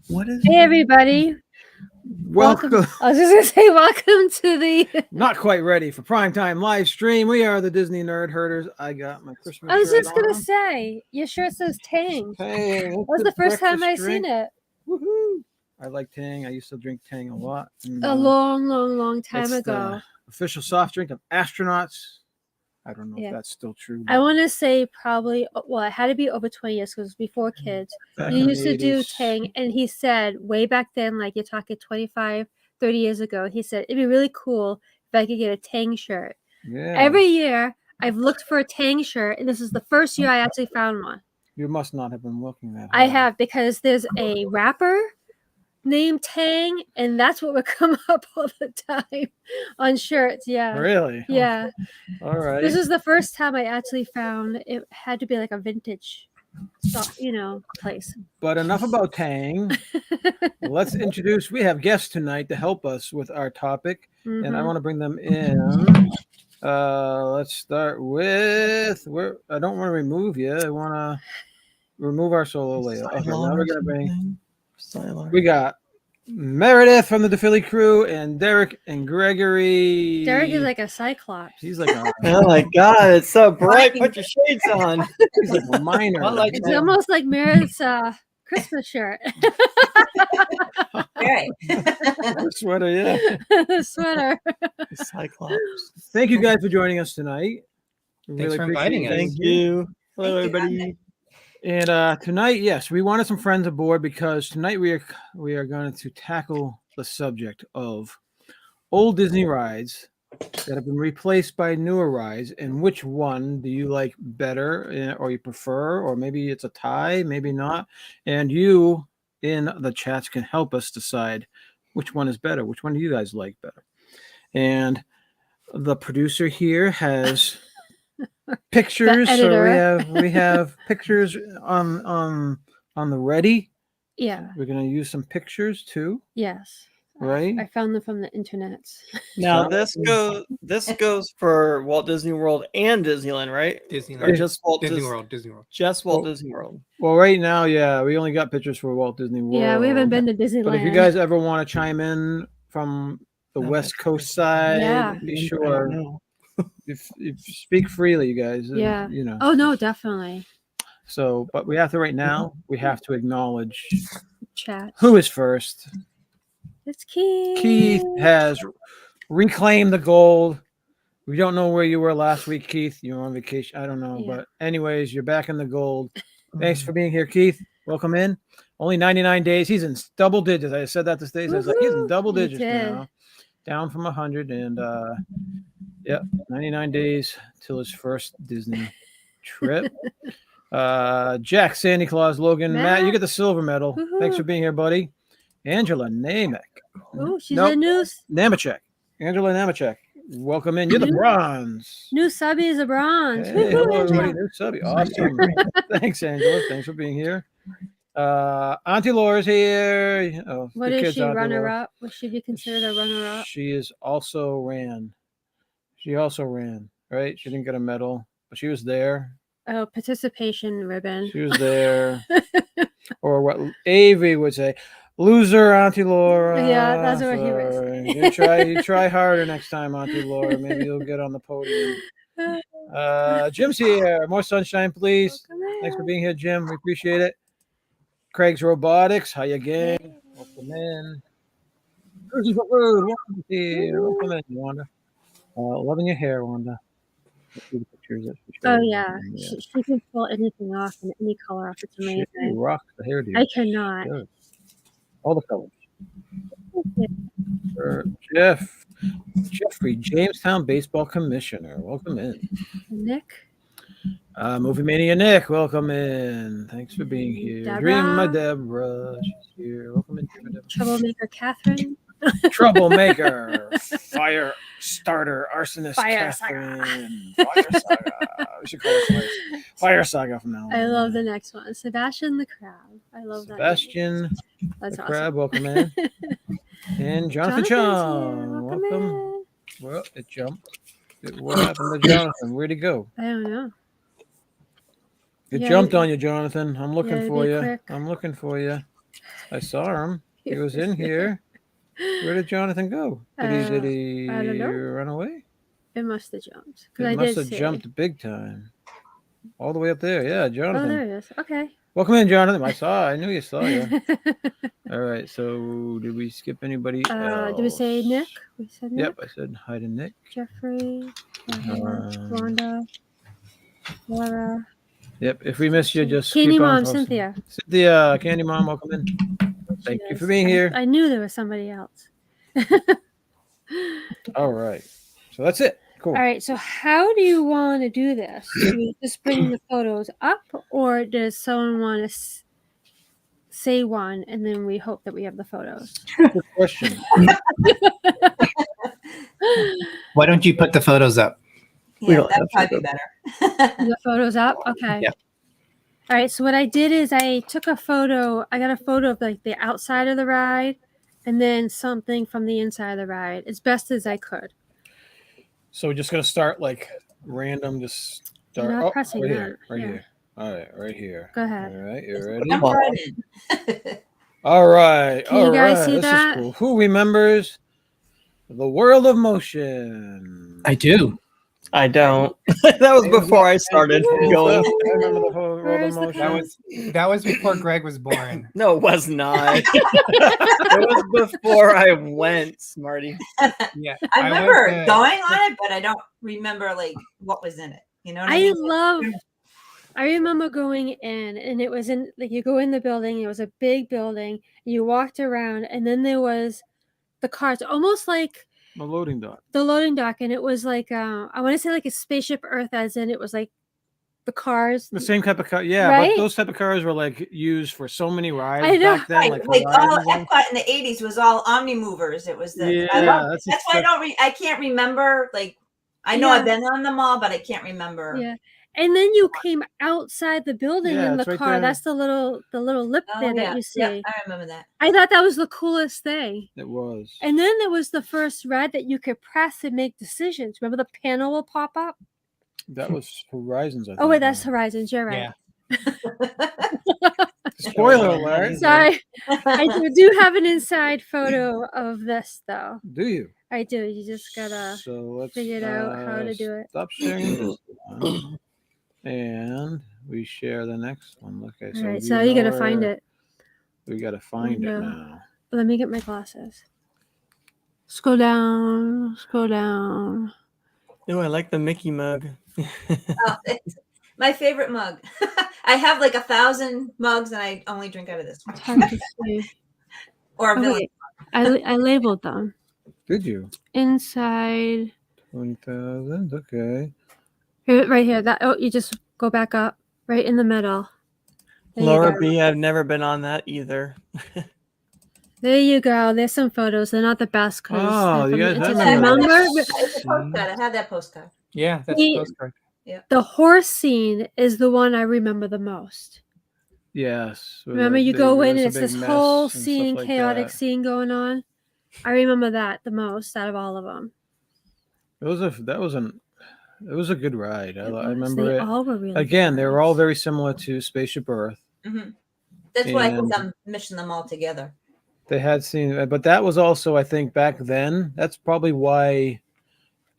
What is? Hey, everybody. Welcome. I was just going to say welcome to the... Not quite ready for primetime live stream. We are the Disney Nerd Herders. I got my Christmas I was shirt just going to on. say, your shirt says Tang. Tang. That was the first time I seen it. Woohoo! I like Tang. I used to drink Tang a lot. And, A long time it's ago. The official soft drink of astronauts. I don't know if that's still true. I want to say probably, well, it had to be over 20 years because it was before kids. He used to do Tang, and he said way back then, like you're talking 25, 30 years ago, he said, it'd be really cool if I could get a Tang shirt. Yeah. Every year, I've looked for a Tang shirt, and this is the first year I actually found one. You must not have been looking that hard. I have, because there's a rapper named Tang, and that's what would come up all the time on shirts. Yeah. Really? Yeah. All right. This is the first time I actually found it had to be like a vintage place. But enough about Tang. Let's introduce, we have guests tonight to help us with our topic, and I want to bring them in. Let's start with, I don't want to remove you. I want to remove our solo layer. Okay, now we're going to bring, we got Meredith from the Philly crew and Derek and Gregory. Derek is like a cyclops. He's like a, Oh my god, it's so bright. Put your shades on. he's like a miner. It's almost like Meredith's Christmas shirt. Right. Sweater, yeah. The sweater. Cyclops. Thank you guys for joining us tonight. Thanks for inviting us. Thank you. Hello, everybody. And tonight, yes, we wanted some friends aboard because tonight we are going to tackle the subject of old Disney rides that have been replaced by newer rides, and which one do you like better, or you prefer, or maybe it's a tie, maybe not. And you in the chats can help us decide which one is better, which one do you guys like better. And the producer here has pictures, so we have pictures on the ready. Yeah. We're gonna use some pictures too. Yes. Right. I found them from the internet. Now this goes for Walt Disney World and Disneyland, right? Disneyland. Or just Disney World. Just Walt Disney World. Well, right now, yeah, we only got pictures for Walt Disney World. Yeah, we haven't been to Disneyland. But if you guys ever want to chime in from the West Coast side, be sure. If speak freely, you guys. Yeah. You know. Oh no, definitely. So, but we have to right now. We have to acknowledge chat. Who is first? It's Keith. Keith has reclaimed the gold. We don't know where you were last week, Keith. You were on vacation. I don't know, but anyways, you're back in the gold. Thanks for being here, Keith. Welcome in. Only 99 days. He's in double digits. I said that to Stacey. I was like, he's in double digits now, down from 100, and 99 days till his first Disney trip. Jack, Santa Claus, Logan, Matt, you get the silver medal. Woo-hoo. Thanks for being here, buddy. Angela Namek. Oh, she's a news. Namachek. Angela Namachek. Welcome in. You're the bronze. New subby is a bronze. Hey, hello, everybody. New subby. Awesome. Thanks, Angela. Thanks for being here. Auntie Laura's here. Oh, what is she, runner-up? Would she be considered a runner-up? She also ran, right? She didn't get a medal, but she was there. Oh, participation ribbon. She was there. Or what Avery would say, loser, Auntie Laura. Yeah, that's what he would say. You try harder next time, Auntie Laura. Maybe you'll get on the podium. Jim's here. More sunshine, please. Thanks for being here, Jim. We appreciate it. Craig's Robotics. How you gang? Welcome in. Welcome in, Wanda. Loving your hair, Wanda. Oh yeah, she can pull anything off and any color off. It's amazing. She rocks the hairdo. I cannot. Good. All the colors. Jeffrey, Jamestown Baseball Commissioner. Welcome in. Nick. Movie Mania Nick, welcome in. Thanks for being here. Deborah. Dream my Deborah. She's here. Welcome in, Deborah. Troublemaker Catherine. Troublemaker. Fire starter. Arsonist Fire Catherine. Fire Saga. We should call it Fire Saga from now on. I love the next one. Sebastian the Crab. I love that. Sebastian That's the awesome. Crab, welcome in. And Jonathan Chung. Welcome. Well, it jumped. What happened to Jonathan? Where'd he go? I don't know. It jumped on you, Jonathan. I'm looking for you. Quick. I'm looking for you. I saw him. He was in here. Where did Jonathan go? Did he I don't know. run away? It must have jumped. It I must did have see. jumped big time. All the way up there. Yeah, Oh, Jonathan. there it is. Okay. Welcome in, Jonathan. I knew you saw you. All right. So did we skip anybody else? Did we say Nick? We said Nick. Yep, I said hi to Nick. Jeffrey, Wanda, Laura. Yep. If we missed you, just Candy keep on Mom, posting. Cynthia. Cynthia, Candy Mom, welcome in. Thank you for being here. I knew there was somebody else. All right. So that's it. Cool. All right. So how do you want to do this? Do you just bring the photos up, or does someone want to say one, and then we hope that we have the photos? Good question. Why don't you put the photos up? Yeah, that'd probably be better. The photos up. Okay. Yep. All right. So what I did is I took a photo. I got a photo of like the outside of the ride, and then something from the inside of the ride, as best as I could. So we're just gonna start like random. Just start. You're not pressing right that. here. Right Yeah. here. All right. Right here. Go ahead. All right. You ready? Jump right in. All right. Can you all guys right. see This that? is cool. Who remembers the world of motion? I do. I don't. That was before I started going. I remember the whole world Where's of the motion. That was before Greg was born. No, it was not. It was before I went, Smarty. Yeah. I remember going on it, but I don't remember like what was in it. You know what I mean? I remember going in, and it was in like you go in the building. It was a big building. You walked around, and then there was the cars, almost like The loading dock. the loading dock, and it was like I want to say like a spaceship Earth, as in it was like the cars. The same type of car. Yeah, Right? but those type of cars were like used for so many rides I know. back then. Right, Like, like all Horizons and- Epcot in the '80s was all Omnimovers. It was the Yeah, that's that's why I can't remember. Like I know Yeah. I've been on them all, but I can't remember. Yeah, and then you came outside the building Yeah, in the it's right car. there. That's the little lip Oh, there yeah. that you see. Yeah, I remember that. I thought that was the coolest thing. It was. And then there was the first ride that you could press and make decisions. Remember the panel will pop up? That was Horizons, I think. Oh wait, that's Horizons. You're right. Yeah. Spoiler alert. Sorry. I do have an inside photo of this though. Do you? I do. You just gotta So let's figure out how to do it. Stop sharing this one. And we share the next one. Okay, All so right, so you gotta find it. We gotta find No. it now. Let me get my glasses. Scroll down. Scroll down. Oh, I like the Mickey mug. Oh, it's my favorite mug. I have like 1,000 mugs, and I only drink out of this one. It's hard to see. Or a Oh, village. wait. I labeled them. Did you? Inside. 20,000. Okay. Right here. That you just go back up. Right in the middle. There you Laura go. B, I've never been on that either. There you go. There's some photos. They're not the best because Oh, you guys it's have remember It's a postcard. I have that postcard. Yeah, that's He- a postcard. the horse scene is the one I remember the most. Yes. Remember, you go in and it's this whole scene, chaotic scene. scene going on. I remember that the most out of all of them. It was a good ride. I remember They it. all were really Again, good they were all rides. very similar to Spaceship Earth. Mm-hmm. That's why I And- think I'm mishing them all together. They had seen, but that was also, I think, back then. That's probably why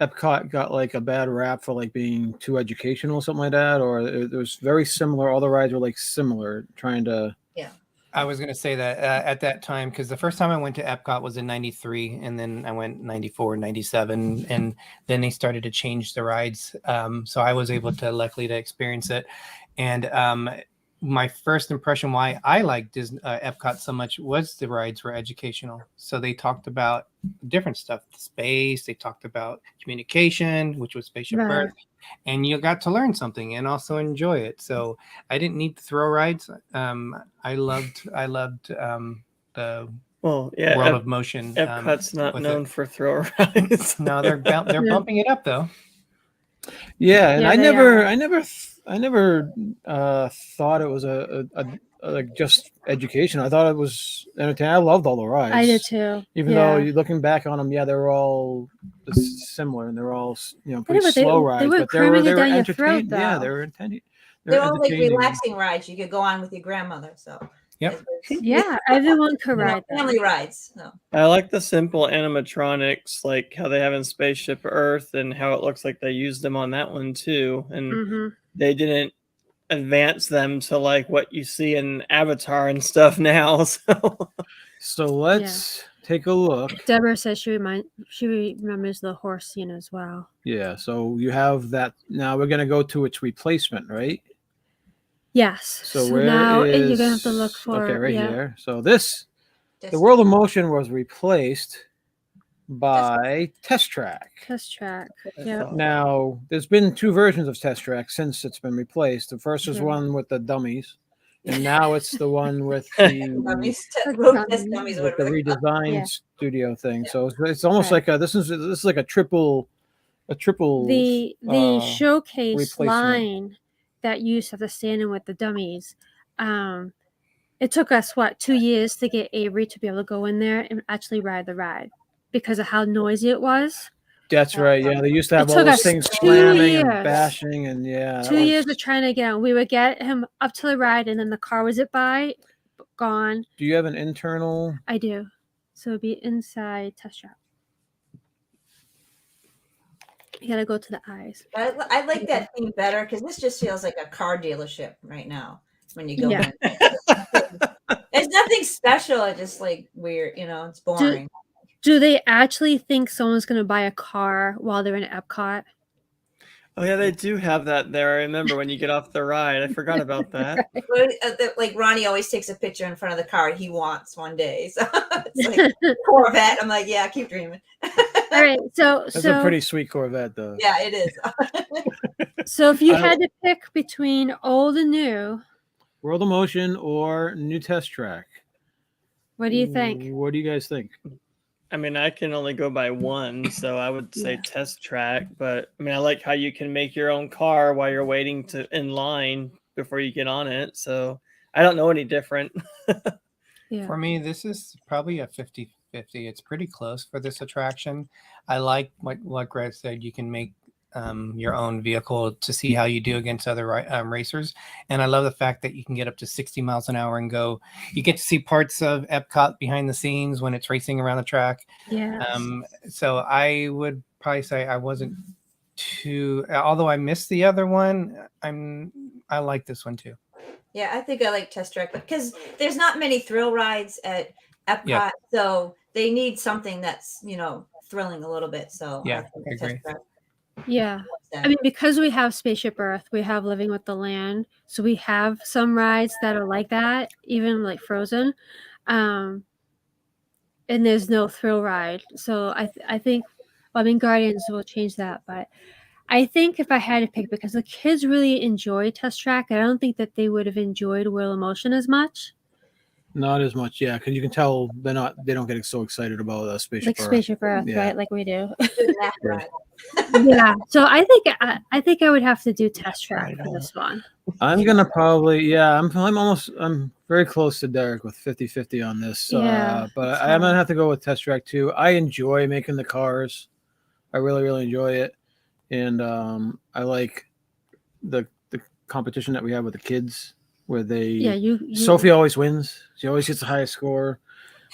Epcot got like a bad rap for like being too educational, or something like that. Or it was very similar. All the rides were like similar, trying to. I was going to say that at that time, because the first time I went to Epcot was in 93, and then I went 94, 97, and then they started to change the rides. So I was able to, luckily, to experience it. And my first impression why I liked Epcot so much was the rides were educational. So they talked about different stuff, space, they talked about communication, which was Spaceship Right. Earth, and you got to learn something and also enjoy it. So I didn't need to throw rides. I loved the Well, yeah, World of Motion. Epcot's not with known it. for throw rides. No, they're Yeah. bumping it up though. Yeah, and Yeah, I they never, are. I never thought it was a like just education. I thought it was entertaining. I loved all the rides. I did too. Even though you're looking back on them, yeah, they were all similar and they're all pretty but they- slow they rides, were but they were cramming it down your throat, entertaining. Yeah, though. they were entertaining. They're all like entertaining. relaxing rides you could go on with your grandmother. So Yep. Yeah, everyone could You know, ride that. family rides. So. I like the simple animatronics, like how they have in Spaceship Earth, and how it looks like they used them on that one too. And Mm-hmm. they didn't advance them to like what you see in Avatar and stuff now. So let's take a look. Deborah says she remembers the horse scene as well. Yeah, so you have that. Now we're gonna go to its replacement, right? Yes. So now where is? you're gonna have to look for Okay, right yeah. here. So this, the Just- World of Motion was replaced by Test Track. Test Track. Yeah. Now, there's been 2 versions of Test Track since it's been replaced. The first was Yeah. one with the dummies, and now it's the one with the Dummies, Like road dummies. test dummies, with the whatever. redesigned Yeah. studio thing. So it's almost Right. like this is like a triple. The showcase replacement. line that you used to have to stand in with the dummies. It took us 2 years to get Avery to be able to go in there and actually ride the ride because of how noisy it was. That's right. Yeah, they used to have It all took those us things 2 slamming and years. bashing, and yeah, that 2 years was- of trying to get him. We would get him up to the ride, and then the car would zip by, gone. Do you have an internal? I do. So it'd be inside Test Track. You gotta go to the eyes. I like that theme better because this just feels like a car dealership right now when you go Yeah. in. It's nothing special. It's just like weird, it's boring. Do they actually think someone's gonna buy a car while they're in Epcot? Oh yeah, they do have that there. I remember when you get off the ride. I forgot about that. Like Ronnie always takes a picture in front of the car he wants one day. So it's like Corvette. I'm like, yeah, keep dreaming. All right, That's a pretty sweet Corvette, though. Yeah, it is. so if you had to pick between old and new, World of Motion or New Test Track? what do you think? What do you guys think? I mean, I can only go by one, so I would say Yeah. Test Track. But I mean, I like how you can make your own car while you're waiting in line before you get on it. So I don't know any different. Yeah. For me, this is probably a 50-50. It's pretty close for this attraction. I like what Greg said. You can make your own vehicle to see how you do against other racers. And I love the fact that you can get up to 60 miles an hour and go. You get to see parts of Epcot behind the scenes when it's racing around the track. Yeah. So I would probably say I wasn't too, although I missed the other one, I like this one too. Yeah, I think I like Test Track because there's not many thrill rides at Epcot, Yeah. so they need something that's thrilling a little bit. So Yeah, think I Test agree. Track Yeah. helps that. I mean, because we have Spaceship Earth, we have Living with the Land, so we have some rides that are like that, even like Frozen, and there's no thrill ride. So I think, well, I mean, Guardians will change that, but I think if I had to pick, because the kids really enjoy Test Track, I don't think that they would have enjoyed Wheel of Motion as much. Not as much, yeah, because you can tell they don't get so excited about Spaceship Like Earth. Spaceship Earth, Yeah. right? Like we do. That ride. Yeah. So I think I would have to do Test Track for this one. I'm gonna probably, yeah, I'm very close to Derek with 50-50 on this. Yeah, But it's I'm gonna hard. have to go with Test Track too. I enjoy making the cars. I really, really enjoy it. And I like the competition that we have with the kids where they you Sophie always wins. She always gets the highest score.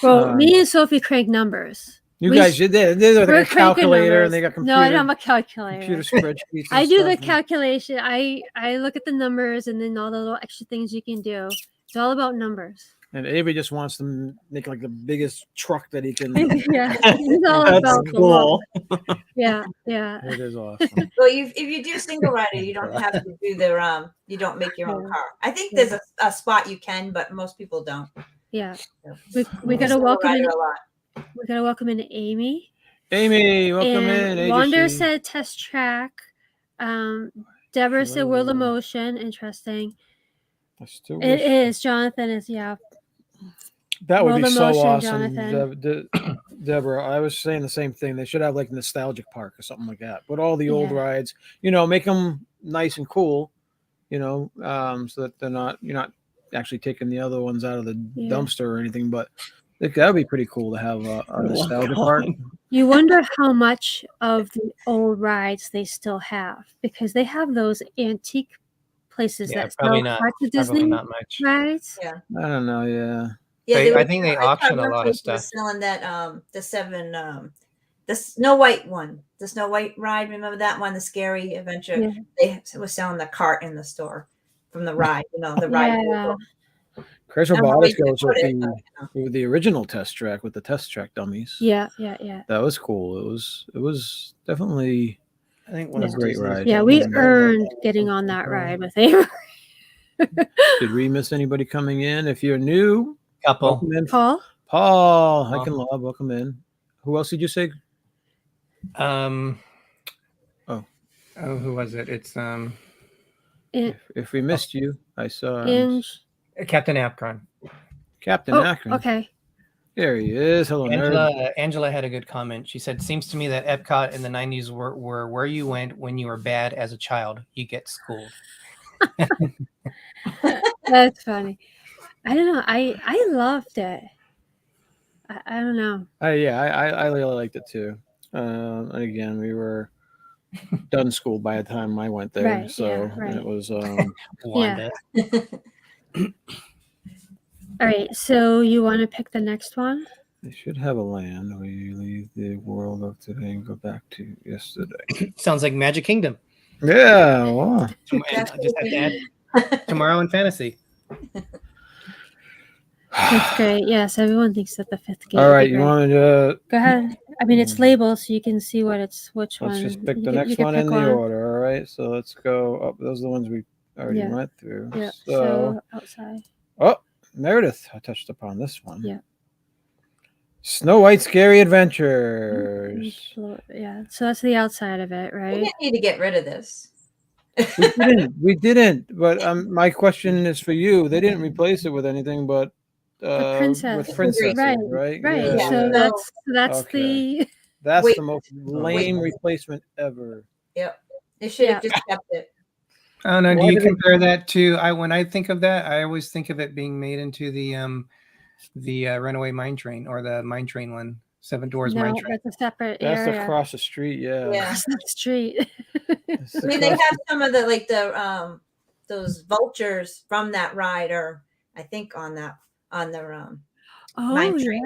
Well, me and Sophie crank numbers. You We guys, sh- they're We're like a cranking calculator, numbers. and they got No, computer, I don't have a calculator. computer spreadsheets. I and do stuff, the and- calculation. I look at the numbers and then all the little extra things you can do. It's all about numbers. And Avery just wants to make like the biggest truck that he can. Yeah, it's all That's about the cool. love. Yeah. It is awesome. Well, if you do single rider, you don't have to do you don't make your own Yeah. car. I think there's a spot you can, but most people don't. Yeah. So, We gotta single welcome in. rider a lot. We gotta welcome in Amy. Amy, welcome And in. Wander Agency. said Test Track. Deborah said World of Motion. Interesting. I still It wish- is. Jonathan is, yeah. That would World be of so Motion, awesome, Jonathan. Deborah. I was saying the same thing. They should have like nostalgic park or something like that. But all the old Yeah. rides, make them nice and cool. So that you're not actually taking the other ones out of the Yeah. dumpster or anything. But that would be pretty cool to have a nostalgic God. park. You wonder how much of the old rides they still have because they have those antique places Yeah, that probably sell not. parts of Probably Disney not much. rides. Yeah. I don't know. Yeah. Yeah, I think they auction a lot of stuff. Selling that the Snow White one, the Snow White ride. Remember that one, the scary adventure? Yeah. They was selling the cart in the store from the ride. The ride. Yeah. Chris I don't know where Robotics you goes put with it, the but, with the original test track with the test track dummies. Yeah. That was cool. It was definitely I think Yeah. one a great ride. Yeah, we earned getting on that ride with Avery. Did we miss anybody coming in? If you're new, Couple. welcome in. Paul? Paul, I can love. Welcome in. Who else did you say? Who was it? It's If we missed you, I saw Captain Apron. Captain Oh, Akron. okay. There he is. Hello, nerd. Angela had a good comment. She said, "Seems to me that Epcot in the '90s were where you went when you were bad as a child. You get schooled." That's funny. I don't know. I loved it. I don't know. I really liked it too. And again, we were done school by the time I went there, Right, so yeah, right. it was. Wanda. All right. So you want to pick the next one? They should have a land. We leave the world of today and go back to yesterday. Sounds like Magic Kingdom. Yeah. Wow. Just have to add Tomorrow in Fantasy. That's great. Yes, everyone thinks that the fifth gate. All would right, be you great. want to? Go ahead. I mean, it's labeled, so you can see which Let's one. just pick You the can- next you can one pick in the one. order. All right, so let's go up. Those are the ones we already Yeah. went through. Yeah. So, So outside. oh, Meredith, I touched upon this one. Yeah. Snow White Scary Adventures. Yeah. So that's the outside of it, We right? didn't need to get rid of this. We didn't. But my question is for you. They didn't replace it with anything but The princess. with princesses, Right. right? Right. Yeah, So yeah. that's Okay. the. That's Wait. the most lame replacement ever. Yep. They should have just kept it. Oh no! Why Do you did it- compare that to? When I think of that, I always think of it being made into the Runaway Mine Train or the Mine Train one, Seven Doors Mine No, Train. that's a separate That's area. across the street. Yeah. Yeah. Across the street. It's I mean, they across have some of the those vultures from that ride, or I think on the Oh Mine Train.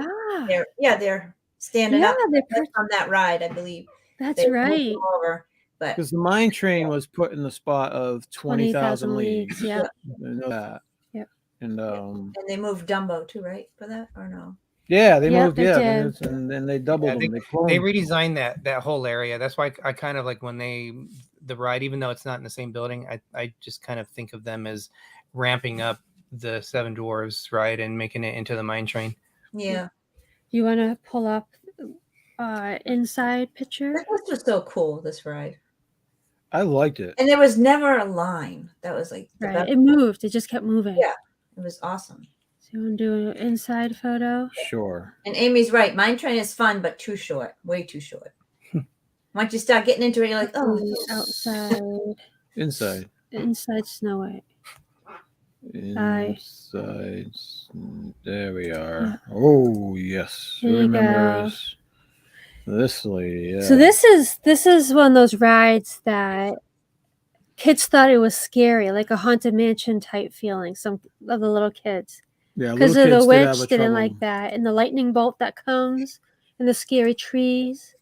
They're standing yeah, up they're on that ride, I believe. that's They moved right. them over, but Because the mine train was put in the spot of 20,000 leagues. Yeah. I know that. Yep. And and they moved Dumbo too, right? For that or no? yeah, they Yep, moved. they Yeah, did. and then they doubled Yeah, them. They They cloned. redesigned that whole area. That's why I kind of like when the ride, even though it's not in the same building, I just kind of think of them as ramping up the Seven Dwarves ride and making it into the Mine Train. Yeah. You want to pull up inside picture? This was so cool, this ride. I liked it. And there was never a line. That was like the Right. best. It moved. It just kept moving. Yeah. It was awesome. So you want to do an inside photo? Sure. And Amy's right. Mine Train is fun, but too short. Way too short. Once you start getting into it, you're like, oh. Outside. Inside. Inside Snow White. Inside. There we are. Oh yes. There Who you remembers this lady? Yeah. So this is one of those rides that kids thought it was scary, like a haunted mansion type feeling. Some of the little kids, Yeah, because little of the kids did have witch a didn't trouble. like that, and the lightning bolt that comes, and the scary trees,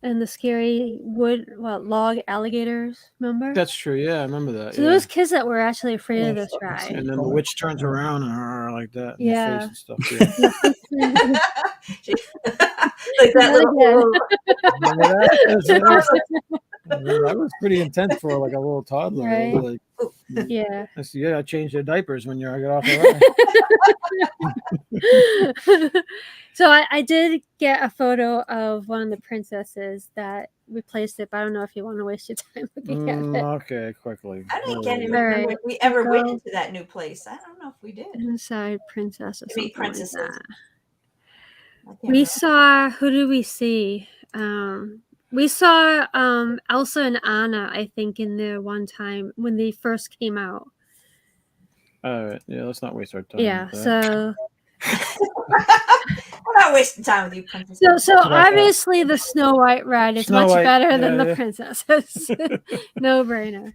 and the scary log alligators. Remember? That's true. Yeah, I remember that. So yeah. there was kids that were actually afraid of this ride. And then the witch turns around and like that. In Yeah. the face and stuff. Yeah. Like that little. Remember that? That was pretty intense for like a little toddler. Right. Like, Yeah. I see, yeah, I changed their diapers when you got off the ride. So I did get a photo of one of the princesses that replaced it, but I don't know if you want to waste your time looking at it. Okay, quickly. I didn't There we go. remember if we ever went Go. into that new place. I don't know if we did. Inside princess or Maybe something like princesses. that. I can't We remember. saw, who did we see? We saw Elsa and Anna, I think, in there one time when they first came out. All right, yeah, let's not waste our time. Yeah, with that. so We're not wasting time with you, princess. so obviously the Snow White ride is Snow much White, better than yeah, the yeah. princesses. No brainer.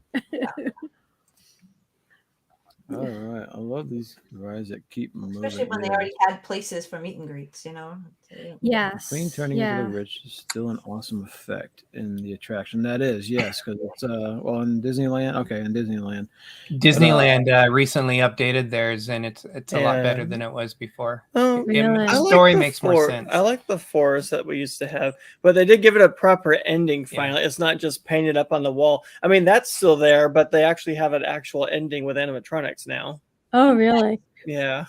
All right, I love these rides that keep moving. Especially when they already had places for meet and greets, you know. Yes. Queen turning into Yeah. the rich is still an awesome effect in the attraction. That is, yes, because it's well in Disneyland. Okay, in Disneyland. Disneyland recently updated theirs, and it's a lot better than it was before. Oh, Really? I The like story the makes more sense. I like the forest that we used to have, but they did give it a proper ending. Yeah. Finally, it's not just painted up on the wall. I mean, that's still there, but they actually have an actual ending with animatronics now. Oh, really? Yeah.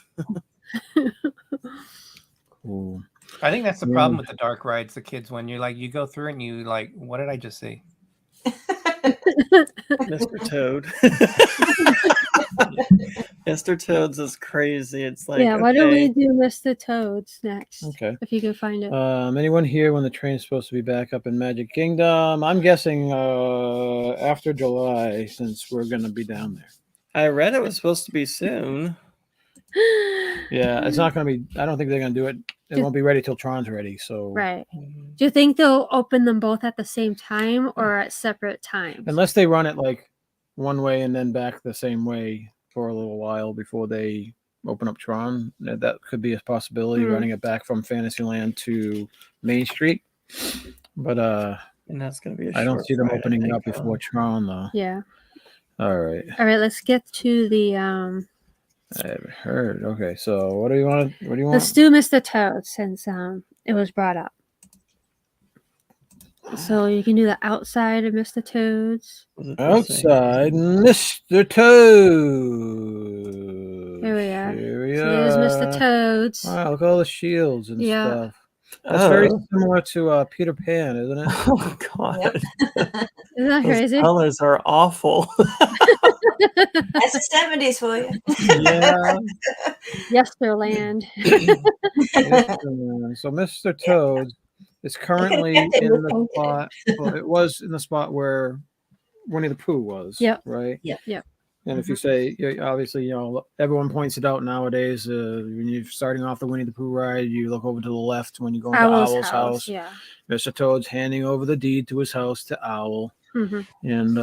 Cool. I think that's the problem with the dark rides, the kids, when you go through and you like, what did I just see? Mr. Toad. Mr. Toad's is crazy. It's like, yeah. Why don't we okay, do Mr. Toad's next? Okay. If you can find it. Anyone here when the train's supposed to be back up in Magic Kingdom? I'm guessing after July, since we're gonna be down there. I read it was supposed to be soon. Yeah, it's not gonna be. I don't think they're gonna do it. It won't be ready till Tron's ready. So Right. Do you think they'll open them both at the same time or at separate times? unless they run it like one way and then back the same way for a little while before they open up Tron, that could be a possibility. Hmm. Running it back from Fantasyland to Main Street, but And that's going to be a I don't short see them ride, I opening it think, up before Tron though. Yeah. All right. All right. Let's get to the I haven't heard. Okay, so what do you want? What do you want? let's do Mr. Toad since it was brought up. So you can do the outside of Mr. Toad's. Was it the same? Outside, Mr. Toad. Here we are. Here we So are. there's Mr. Toad's. Wow, look at all the shields and Yeah. stuff. That's very Oh. similar to Peter Pan, isn't it? Oh, God. Isn't that Those crazy? colors are awful. That's the 70s for you. Yeah. Yesterland. So Mr. Toad is currently get it in with the COVID. spot. Well, it was in the spot where Winnie the Pooh was. Yep. Right. Yep. Yep. And if you say, obviously, everyone points it out nowadays. When you're starting off the Winnie the Pooh ride, you look over to the left when you go into Owl's house. Yeah. Mr. Toad's handing over the deed to his house to Owl. Hmm. And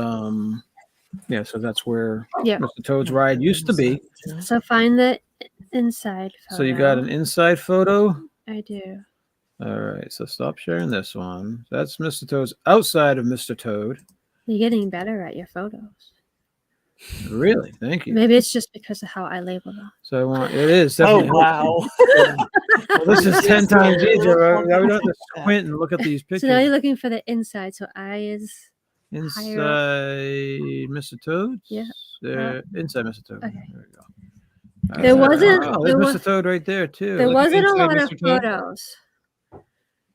so that's where Yep. Mr. Toad's ride used to be. So find the inside photo. So you got an inside photo. I do. All right, so stop sharing this one. That's Mr. Toad's outside of Mr. Toad. You're getting better at your photos. Really? Thank you. Maybe it's just because of how I label them. So I want it is Oh, definitely. wow. Well, this is 10 times easier. Right? We don't have to squint and look at these pictures. So now you're looking for the inside. So I is Inside higher Mr. Toad? Yeah. Inside Mr. Toad. Okay. There we go. There wasn't- Oh, there there's was- Mr. Toad right there, too. there Look wasn't a inside lot of Mr. Toad. photos,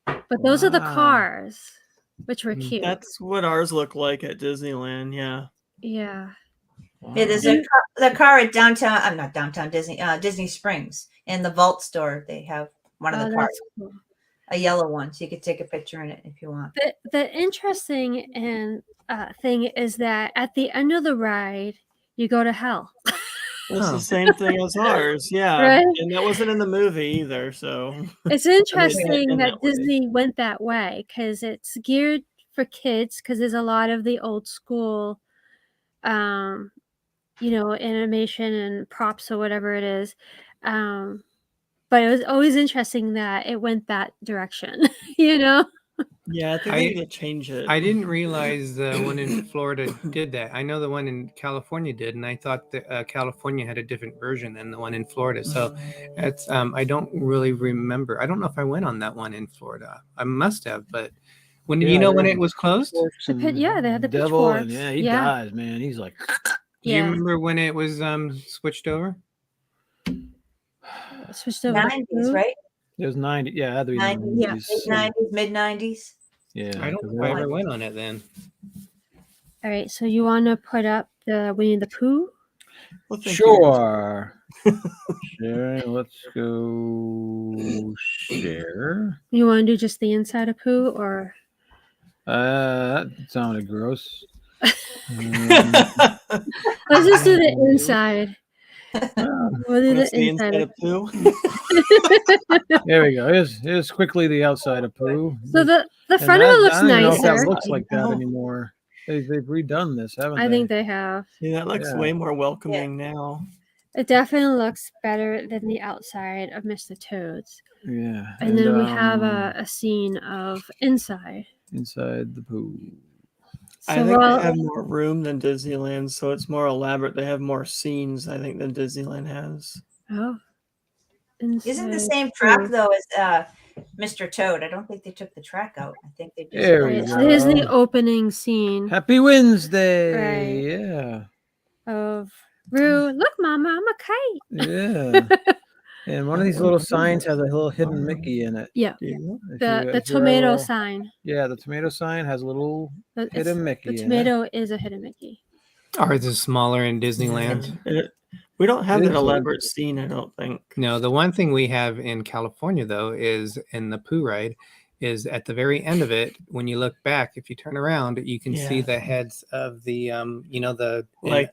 but those are the Wow. cars, which were cute. That's what ours look like at Disneyland. Yeah. Yeah. It is the car at downtown. I'm not downtown Disney. Disney Springs in the Vault store. They have one of Oh, the cars, that's cool. a yellow one, so you could take a picture in it if you want. The interesting thing is that at the end of the ride, you go to hell. It's Huh. the same thing as ours. Yeah. Right? And that wasn't in the movie either. So It's interesting in that that way. Disney went that way because it's geared for kids because there's a lot of the old school, animation and props or whatever it is. But it was always interesting that it went that direction, yeah, I think I- they need to change it. I didn't realize the one in Florida did that. I know the one in California did, and I thought that California had a different version than the one in Florida. So it's I don't really remember. I don't know if I went on that one in Florida. I must have, but when Yeah, you know when yeah. it was closed? The pit- yeah, they had the devil, and pitchforks. he Yeah. dies, man. He's like, Do you Yeah. remember when it was switched over? Switched over to 90s, food. right? it was 90. Yeah, it had to be 90s, yeah, 90s. mid 90s. Yeah, I don't 'cause know if I that- ever went on it then. All right, so you want to put up the Winnie the Pooh? Well, thank you. Sure. Sharing. Let's go share. You want to do just the inside of Pooh, or That sounded gross. let's just do the inside? We'll do What's the the inside. inside of Pooh? There we go. Here's quickly the outside of Poo. So the And front of that- it looks I don't even know if nicer. that looks like that Oh. anymore. They've redone this, haven't they? I think they have. See, that looks Yeah. way more welcoming now. It definitely looks better than the outside of Mr. Toad's. Yeah. And then we have a scene of inside. inside the pool. So I think while- they have more room than Disneyland, so it's more elaborate. They have more scenes, I think, than Disneyland has. Oh. Isn't the Inside same track pool. though as Mr. Toad? I don't think they took the track out. I think they just There we Right, go. so here's the opening scene Happy Wednesday. Right. Yeah. of Roo. Look, Mama, I'm a kite. Yeah. And one of these little signs has a little hidden Mickey in it. Yeah. Yeah. If The you're tomato ever- sign. Yeah, the tomato sign has a little hidden Mickey The in it. tomato is a hidden Mickey. Ours is smaller in Disneyland. We don't have It that is. elaborate scene, I don't think. No, the one thing we have in California though is in the Pooh ride is at the very end of it, when you look back, if you turn around, you can see Yeah. the heads of the the Like-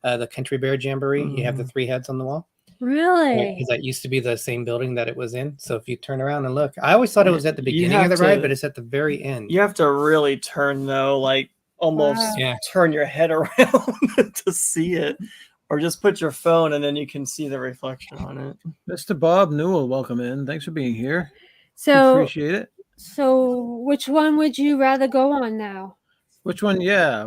the Country Bear Jamboree. You have the Mhm. 3 heads on the wall. Really? Because that used to be the same building that it was in. So if you turn around and look, I always thought it was at the You beginning of have the ride, to- but it's at the very end. You have to really turn, though, like almost Wow. Yeah. turn your head around to see it. Or just put your phone and then you can see the reflection on it. Mr. Bob Newell, welcome in. Thanks for being here. So, Appreciate it. which one would you rather go on now? Which one? Yeah.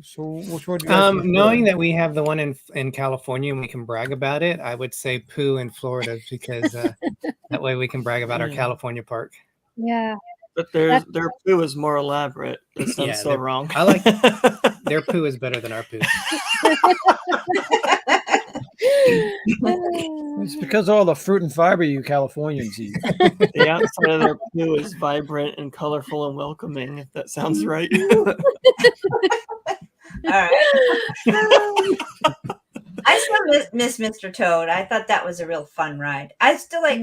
So which one? Do you guys prefer? Knowing that we have the one in California and we can brag about it, I would say Pooh in Florida because that way we can brag about our Yeah. California park. Yeah. But their Pooh is more elaborate. That sounds Yeah, so they're- wrong. I like their Pooh is better than our Pooh. It's because of all the fruit and fiber you Californians eat. The outside of their Pooh is vibrant and colorful and welcoming, if that sounds right. All right. I still miss Mr. Toad. I thought that was a real fun ride. I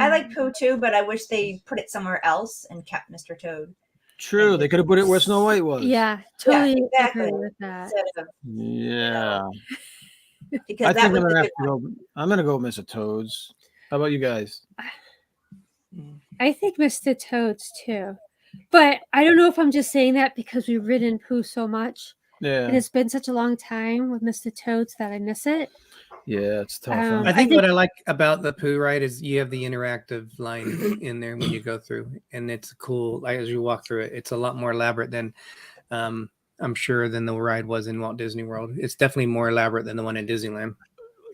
like Pooh too, but I wish they put it somewhere else and kept Mr. Toad True. They could have put it where Snow White was. Yeah, totally exactly. agree with that. instead of Yeah. because I that think was I'm a gonna good have to go. I'm gonna go with Mr. Toad's. How about you guys? I think Mr. Toad's too. But I don't know if I'm just saying that because we've ridden Pooh so much. And Yeah. it's been such a long time with Mr. Toad's that I miss it. Yeah, it's tough. Um, huh? I think think- what I like about the Pooh ride is you have the interactive line in there when you go through, and it's cool. Like as you walk through it, it's a lot more elaborate than I'm sure than the ride was in Walt Disney World. It's definitely more elaborate than the one in Disneyland.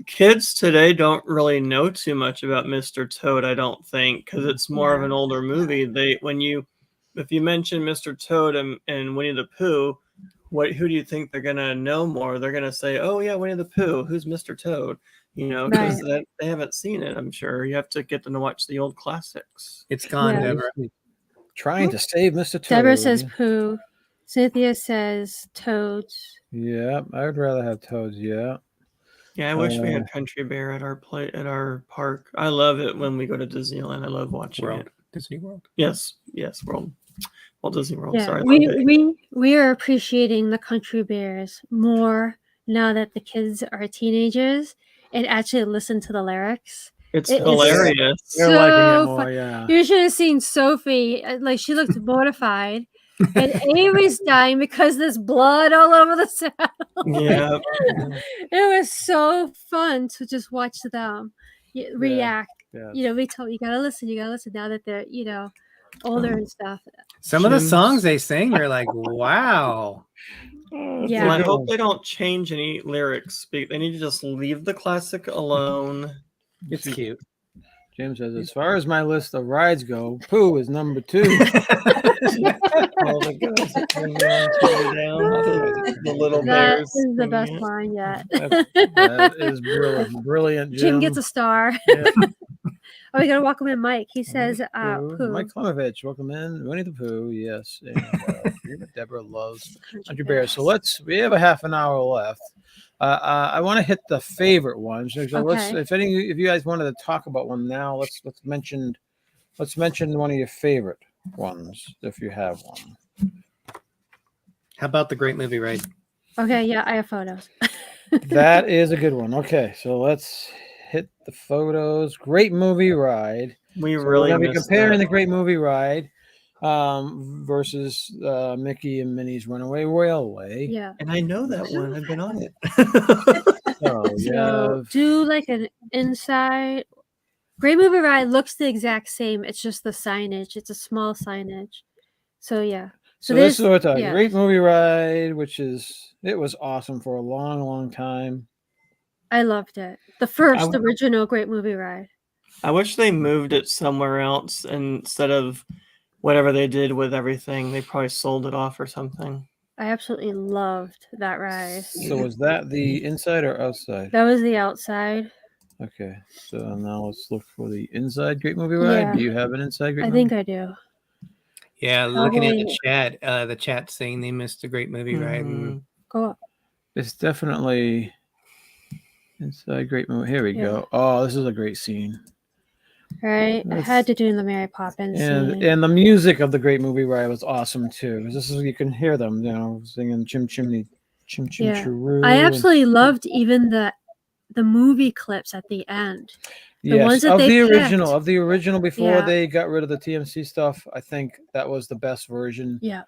Kids today don't really know too much about Mr. Toad, I don't think, because it's more of an older movie. If you mention Mr. Toad and Winnie the Pooh, who do you think they're gonna know more? They're gonna say, "Oh yeah, Winnie the Pooh. Who's Mr. Toad?" Because they haven't seen it. I'm sure you have to get them to watch the old classics. It's gone, Yeah. Deborah. Trying to save Mr. Toad. Deborah says Pooh. Cynthia says Toads. Yeah, I would rather have Toads. Yeah. Yeah, I wish we had Country Bear at our park. I love it when we go to Disneyland. I love watching World. it. Disney World. Yes, Walt Disney World. Yeah, Sorry, we are appreciating the Country Bears more now that the kids are teenagers and actually listen to the lyrics. it's It is hilarious. They're liking it So more. fun. Yeah. You should have seen Sophie. Like she looked mortified, and Amy's dying because there's blood all over the saddle. Yeah, It was so fun to just watch them react. Yeah. We told you gotta listen. Now that they're older and stuff. Some of the Jim's- songs they sing, you're like, wow. Yeah. Well, I hope they don't change any lyrics. They need to just leave the classic alone. It's cute. Jim says, as far as my list of rides go, Pooh is number 2. All the girls that swing down, swing down, the little That bears. is the singing best it. line yet. That is brilliant. Brilliant, Jim. Jim gets a star. Yeah. Oh, we gotta welcome in Mike. He says, Pooh. Mike Klemovich, welcome in. Winnie the Pooh, yes. And, Deborah loves Country Bears. So we have a half an hour left. I want to hit the favorite ones. So Okay. if you guys wanted to talk about one now, let's mention one of your favorite ones if you have one. How about the Great Movie Ride? Okay, yeah, I have photos. That is a good one. Okay, so let's hit the photos. Great Movie Ride. We So really we're gonna be missed comparing that. the Great Movie Ride versus Mickey and Minnie's Runaway Railway. Yeah. And I know that one. I've been on it. So you So have do like an inside. Great Movie Ride looks the exact same. It's just the signage. It's a small signage. So yeah. so this is what yeah. Great Movie Ride, which is it was awesome for a long, long time. I loved it. The first original Great Movie Ride. I wish they moved it somewhere else instead of whatever they did with everything. They probably sold it off or something. I absolutely loved that ride. So was that the inside or outside? That was the outside. Okay, so now let's look for the inside Great Movie Ride. Yeah. Do you have an inside Great I Movie? think I do. Yeah, looking at Probably- the chat saying they missed a great movie ride. And Go up. It's definitely inside Great Movie. Here we go. Oh, this is a great scene. Right? I had to do the Mary Poppins scene. And the music of the Great Movie Ride was awesome too. This is you can hear them, singing Chim Chimney, Chim Chim Yeah. Chiroo. I absolutely loved even the movie clips at the end. Yes, ones that of they the picked. original before Yeah. they got rid of the TMC stuff. I think that was the best version. Yeah.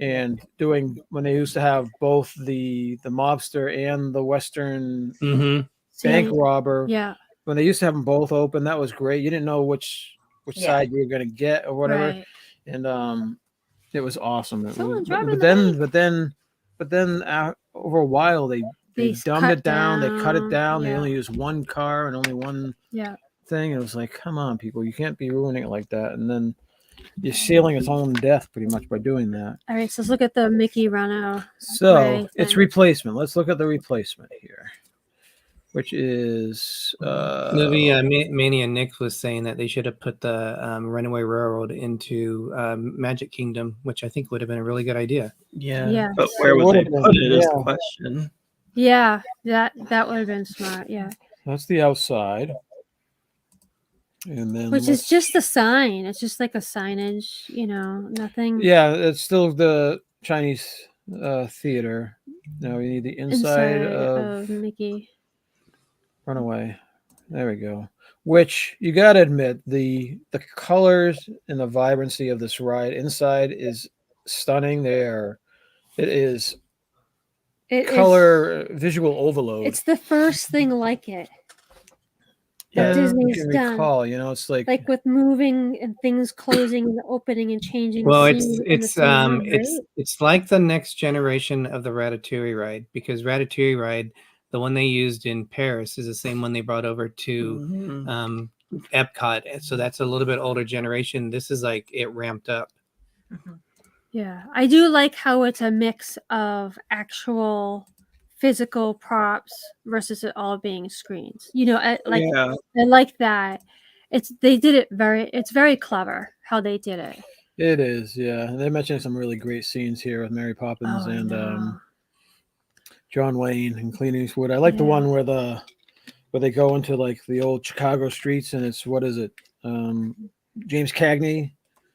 And doing when they used to have both the mobster and the Western Mm-hmm. bank Scene. robber. Yeah. When they used to have them both open, that was great. You didn't know which Yeah. side you were going to get or whatever. Right. And it was awesome. Someone's robbing But the then over a while they dumbed cut it down. They cut it down, down. They yeah. only used one car and only one Yeah. thing. It was like, come on, people, you can't be ruining it like that. And then you're sealing its own death pretty much by doing that. All right, so let's look at the Mickey Runaway. So it's thing. replacement. Let's look at the replacement here, which is movie Mania Nick was saying that they should have put the Runaway Railroad into Magic Kingdom, which I think would have been a really good idea. Yeah. Yeah. But where would they put it is the Yeah. question. Yeah, that would have been smart. Yeah, That's the outside. And then which is just a sign. It's just like a signage, nothing. yeah, it's still the Chinese theater. Now we need the inside of Mickey. Runaway. There we go. Which you got to admit, the colors and the vibrancy of this ride inside is stunning. It is color visual overload. It's the first thing like it. Yeah, Disney's you can done. recall, it's like with moving and things closing and opening and changing. Well, the scene in the same room, right? it's like the next generation of the Ratatouille ride, because Ratatouille ride, the one they used in Paris, is the same one they brought over to Epcot. So that's a little bit older generation. This is like it ramped up. Yeah, I do like how it's a mix of actual physical props versus it all being screens. I like that. They did it it's very clever how they did it. it is, yeah. They mentioned some really great scenes here with Mary Poppins and John Wayne and Clint Eastwood. I like the one where they go into like the old Chicago streets and it's what is it? James Cagney.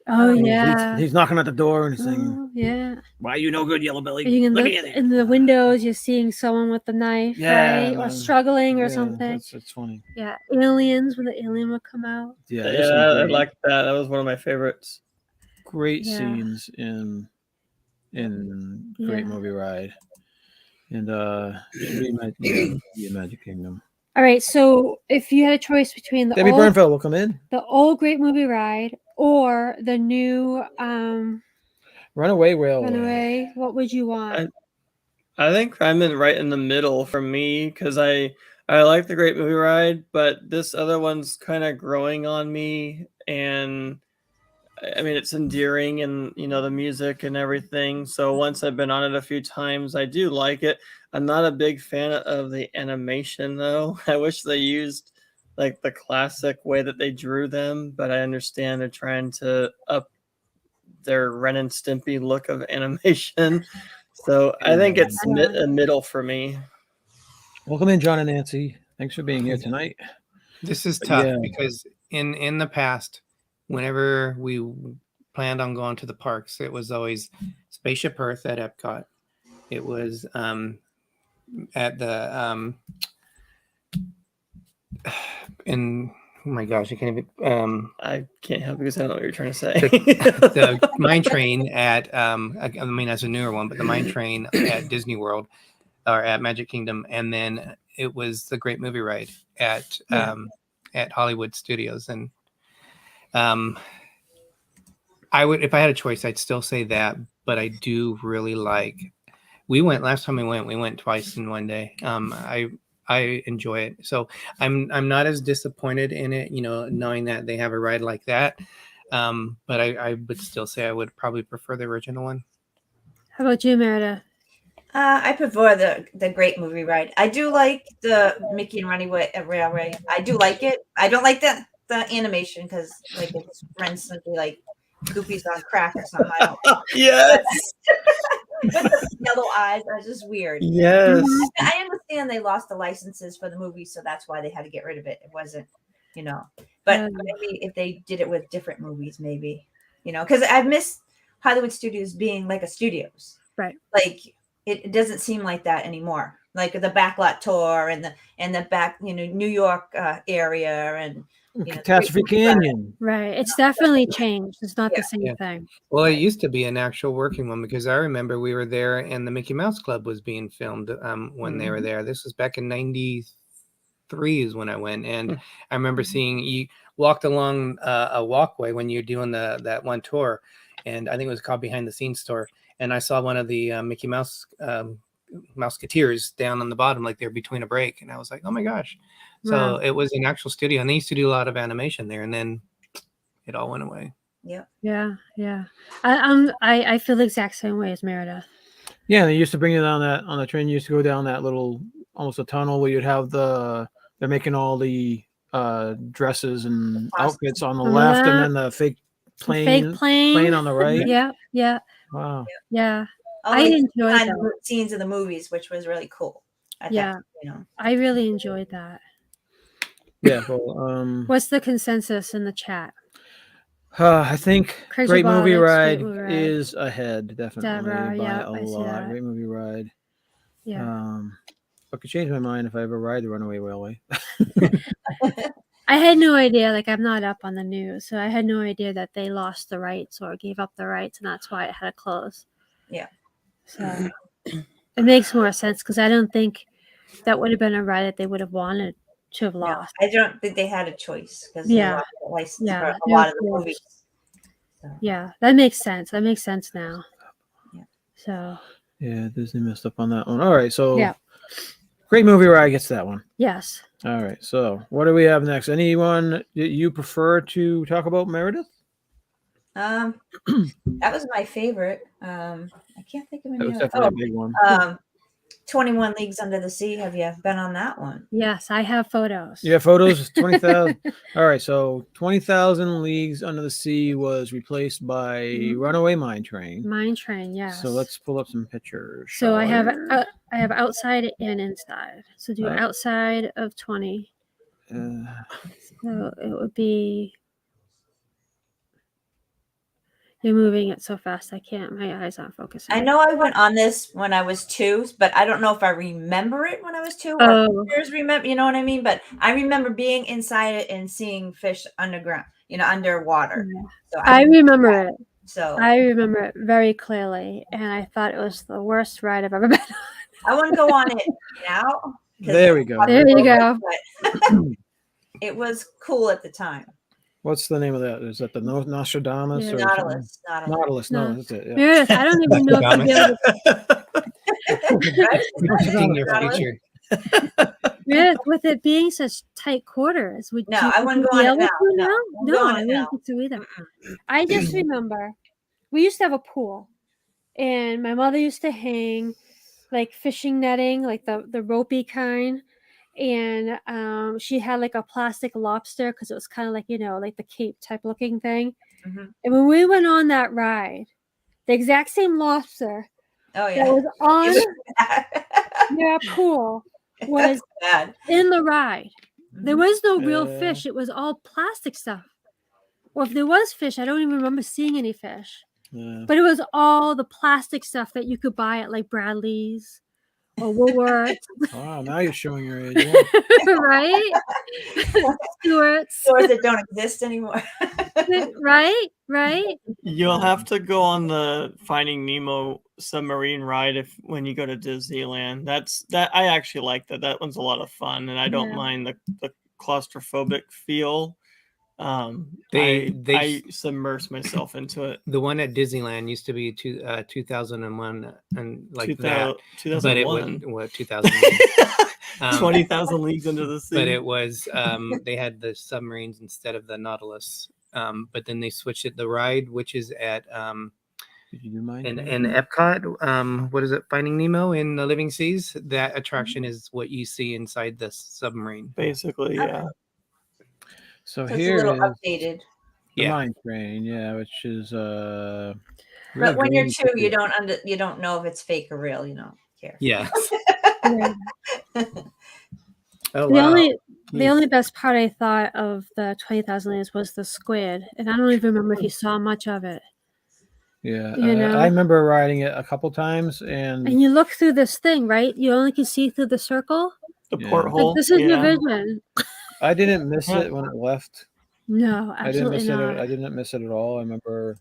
Oh And yeah. he's knocking at the door and he's saying, Oh, yeah. "Why you no good, yellow belly? In Let me in there." in the windows, you're seeing someone with the knife, right? Or struggling or something. It's funny. Yeah, aliens when the alien would come out. Yeah, Yeah, I like that. That was one of my favorites. great Yeah. scenes in Great Movie Ride, and Magic Kingdom. All right, so if you had a choice between Debbie Burnfeld will come in. the old Great Movie Ride or the new Runaway Railway. Runaway, what would you want? I think I'm right in the middle for me because I like the Great Movie Ride, but this other one's kind of growing on me, and I mean it's endearing and the music and everything. So once I've been on it a few times, I do like it. I'm not a big fan of the animation though. I wish they used like the classic way that they drew them, but I understand they're trying to up their Ren and Stimpy look of animation. So I think it's a middle for me. Welcome in, John and Nancy. Thanks for being here tonight. This is tough because in the past, whenever we planned on going to the parks, it was always Spaceship Earth at Epcot. It was at the my gosh, I can't even. I can't help because I don't know what you're trying to say. The mine train at I mean that's a newer one, but the mine train at Disney World or at Magic Kingdom, and then it was the Great Movie Ride at Hollywood Studios, and I would, if I had a choice, I'd still say that, but I do really like. We went last time we went twice in one day. I enjoy it, so I'm not as disappointed in it, knowing that they have a ride like that. But I would still say I would probably prefer the original one. How about you, Meredith? I prefer the Great Movie Ride. I do like the Mickey and Railway. I do like it. I don't like the animation because like it's runs to be like Goofy's on crack or something. I don't. Yes. With the yellow eyes, that's just weird. Yes. I understand they lost the licenses for the movie, so that's why they had to get rid of it. It wasn't, but maybe if they did it with different movies, maybe, because I miss Hollywood Studios being like a studios, Right? Like it doesn't seem like that anymore. Like the backlot tour and the back, New York area and Catastrophe Canyon. Right. It's definitely changed. It's not the same thing. Well, it used to be an actual working one because I remember we were there and the Mickey Mouse Club was being filmed when they were there. This was back in '93 is when I went, and I remember seeing you walked along a walkway when you're doing that one tour, and I think it was called Behind the Scenes Tour, and I saw one of the Mickey Mouse Mouseketeers down on the bottom, like they're between a break, and I was like, oh my gosh. So it was an actual studio, and they used to do a lot of animation there, and then it all went away. Yeah. I feel the exact same way as Meredith. Yeah, they used to bring you down that on the train. You used to go down that little, almost a tunnel where you'd have they're making all the dresses and outfits on the left, and then the fake plane on the right. Yeah. Wow. Yeah. I enjoyed that. Scenes of the movies, which was really cool. I really enjoyed that. Yeah. Well, what's the consensus in the chat? I think Craig's Great Movie Robotics, Ride is ahead, definitely Deborah, by a I see lot. that. Great Movie Ride. Yeah. I could change my mind if I ever ride the Runaway Railway. I had no idea. Like, I'm not up on the news, so I had no idea that they lost the rights or gave up the rights, and that's why it had to close. Yeah. So it makes more sense because I don't think that would have been a ride that they would have wanted to have lost. No, I don't think they had a choice because Yeah. they lost the license for a no lot of the choice. movies. So. Yeah, that makes sense. That makes sense now. Yeah. So. Yeah, Disney messed up on that one. All right, so yeah. Great Movie Ride gets that one. Yes. All right, so what do we have next? Anyone that you prefer to talk about, Meredith? That was my favorite. I can't think of any. That was definitely a big one. 21 Leagues Under the Sea. Have you been on that one? Yes, I have photos. You have photos? 20,000. All right, so 20,000 Leagues Under the Sea was replaced by Runaway Mine Train. Mine Train, yes. So let's pull up some pictures. So I have outside and inside. So do outside of 20. So it would be. You're moving it so fast, I can't. My eyes aren't focusing. I know I went on this when I was 2, but I don't know if I remember it when I was 2 or remember. You know what I mean? But I remember being inside it and seeing fish underground, underwater. Yeah. So I remember it. So I remember it very clearly, and I thought it was the worst ride I've ever been on. I wouldn't go on it now. There we go. There you go. It was cool at the time. What's the name of that? Is that the Nostradamus? Yeah. Or Nautilus. Nautilus. No, that's it. Yeah. Meredith, I don't even know if you'd Meredith, with it being such tight quarters, I wouldn't go on it now. No, I wouldn't think so either. I just remember we used to have a pool, and my mother used to hang like fishing netting, like the ropey kind. And she had like a plastic lobster because it was kind of like, like the Cape type looking thing. Mm-hmm. And when we went on that ride, the exact same lobster that was on their pool was in the ride. There was no real fish. It was all plastic stuff. Or if there was fish, I don't even remember seeing any fish. But it was all the plastic stuff that you could buy at like Bradley's or Woolworths, Oh, now you're showing your age. Yeah. right? Stewart's, Stores that don't exist anymore. right? Right? You'll have to go on the Finding Nemo submarine ride when you go to Disneyland. That I actually like that. That one's a lot of fun, and I don't Yeah. mind the claustrophobic feel. They I submerse myself into it. The one at Disneyland used to be 2001 and like that, 2001. but it was what 2000. 20,000 Leagues Under the Sea. But it was they had the submarines instead of the Nautilus. But then they switched it. The ride, which is at Did you do mine? in Epcot, what is it? Finding Nemo in the Living Seas. That attraction is what you see inside the submarine. Basically, yeah. So So it's a here little is updated. the Yeah. mine train, yeah, which is But real when you're green two, you ticket. you don't know if it's fake or real. You don't care. Yeah. Yeah. Oh The wow. only best part I thought of the 20,000 Leagues was the squid, and I don't even remember if you saw much of it. Yeah, You know? I remember riding it a couple times, and And you look through this thing, right? You only can see through the circle. The Yeah. porthole. Like, this is your yeah. vision. I didn't miss Yeah. it when it left. No, I didn't absolutely miss not. it. I didn't miss it at all. I remember,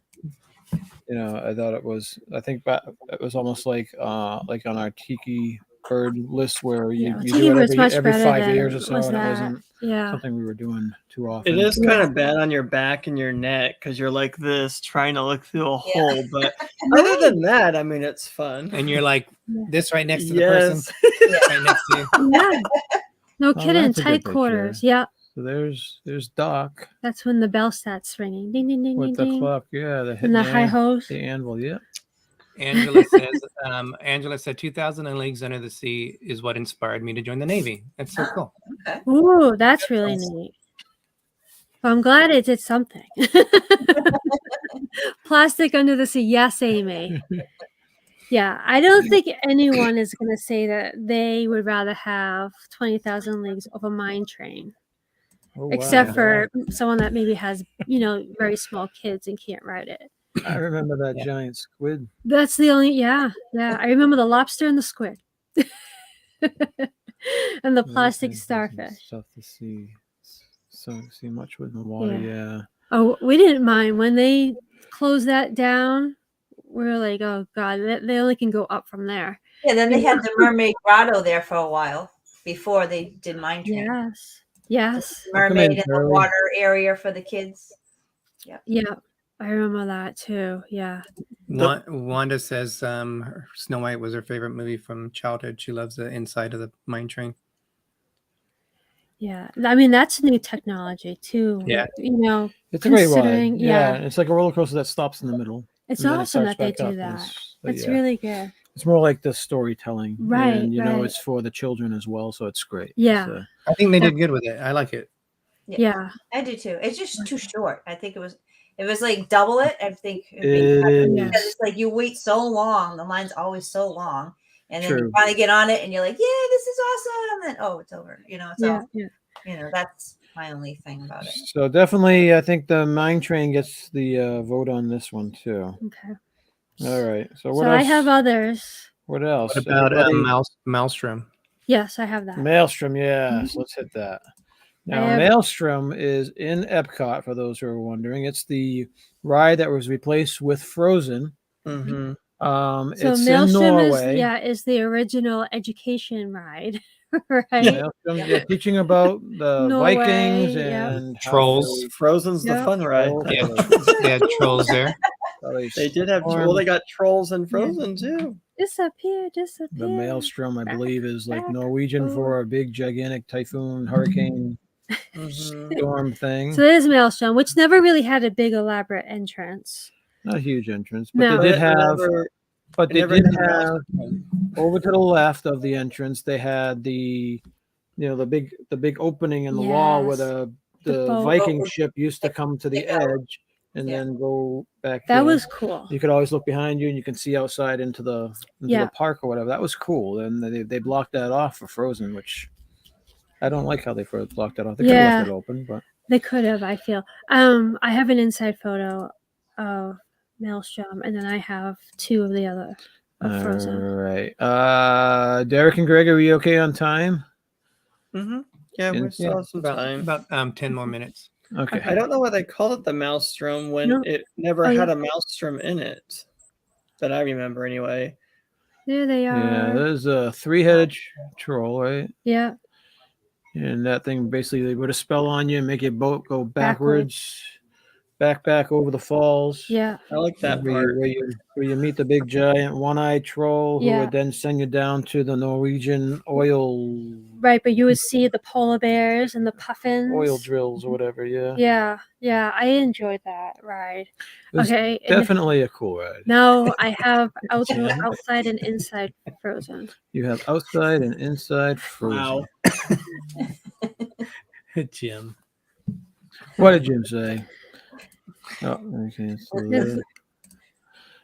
I thought it was. I think it was almost like on our Tiki Bird list where you Yeah, do Tiki it Bird's much every better 5 than years or so, was and it that. wasn't Yeah. something we were doing too often. It is Yeah. kind of bad on your back and your neck because you're like this trying to look through a Yeah. hole. But other than that, I mean, it's fun. And you're like Yeah. this right next to the person, Yes. right next to you. Yeah. No Oh, kidding. that's a good Tight picture. quarters. Yeah. So there's Doc That's when the bell starts ringing. Ding, ding, ding, with ding, the ding. clock. Yeah, the And the high hose. the anvil. Yeah. Angela said 2000 Leagues Under the Sea is what inspired me to join the Navy. That's so cool. Okay. Ooh, that's really neat. Well, I'm glad it did something. Plastic under the sea. Yes, Amy. Yeah, I don't think anyone is going to say that they would rather have 20,000 Leagues of a mine train, Oh, except wow. for someone that maybe has, very small kids and can't ride it. I remember that Yeah. giant squid. That's the only, yeah. I remember the lobster and the squid. And the plastic starfish. Stuff to see. So see much with the water. Yeah. Oh, we didn't mind when they closed that down. We were like, oh god, they only can go up from there. Yeah. Then they had the Mermaid Grotto there for a while before they did Mine Train. Yes. Mermaid in the early. water area for the kids. Yeah. I remember that too. Yeah. Wanda says Snow White was her favorite movie from childhood. She loves the inside of the mine train. Yeah. I mean, that's new technology too. Yeah. It's a great ride. Considering- Yeah. yeah. It's like a roller coaster that stops in the middle. It's and then it awesome starts that they back do up, and that. but It's yeah. really good. It's more like the storytelling. Right, And right. it's for the children as well, so it's great. Yeah. So, I think they did good with it. I like it. Yeah. I do too. It's just too short. I think it was like double it. I think it'd be it better is. because it's like you wait so long. The line's always so long, and then True. you finally get on it, and you're like, "Yeah, this is awesome!" And then it's over. So Yeah. that's my only thing about it. So definitely, I think the mine train gets the vote on this one too. Okay. All right. So what So else? I have others. What else? What about Everybody- Maelstrom? Yes, I have that. Maelstrom? Yes. Let's hit that. Now, have- Maelstrom is in Epcot. For those who are wondering, it's the ride that was replaced with Frozen. Mm-hmm. So It's in Maelstrom Norway. is the original education ride, right? Maelstrom, yeah, teaching about the Norway, Vikings yep. and how Trolls. Frozen's the Yep. fun ride. Yeah, they had trolls there. They did have they got trolls in Frozen too. Disappear. The Maelstrom, I believe, is like back, Norwegian for a big, gigantic typhoon, hurricane, Mhm. storm thing. So there's Maelstrom, which never really had a big elaborate entrance. Not a huge entrance, but No. they did It have. never- But it they never did had the have Maelstrom. over to the left of the entrance. They had the big opening in the wall where Yes. the The boat. Viking ship used to come to the Stick out. edge and Yeah. then go back. That in. was cool. You could always look behind you and you can see outside into the Yeah. park or whatever. That was cool. And they blocked that off for Frozen, which I don't like how they first blocked that off. They could have left it open, but They could have, I feel. I have an inside photo of Maelstrom, and then I have two of the other. of All Frozen. right. Derek and Greg, are we okay on time? Mm-hmm. Yeah, we still have some time. About 10 more minutes. Okay. I don't know why they called it the Maelstrom when No. it never Oh, had yeah. a Maelstrom in it. That I remember anyway. There they are. Yeah, there's a 3-headed troll, right? Yeah. And that thing basically they put a spell on you and make your boat go backwards, back over the falls. Yeah. I like that where part. where you meet the big giant one-eyed troll who Yeah. would then send you down to the Norwegian oil Right, but you would see the polar bears and the puffins. drills or whatever. Yeah, I enjoyed that ride. It was Okay, and definitely a cool ride. now I have outside and inside Frozen. You have outside and inside Frozen. Wow. Jim. What did Jim say? Oh, okay.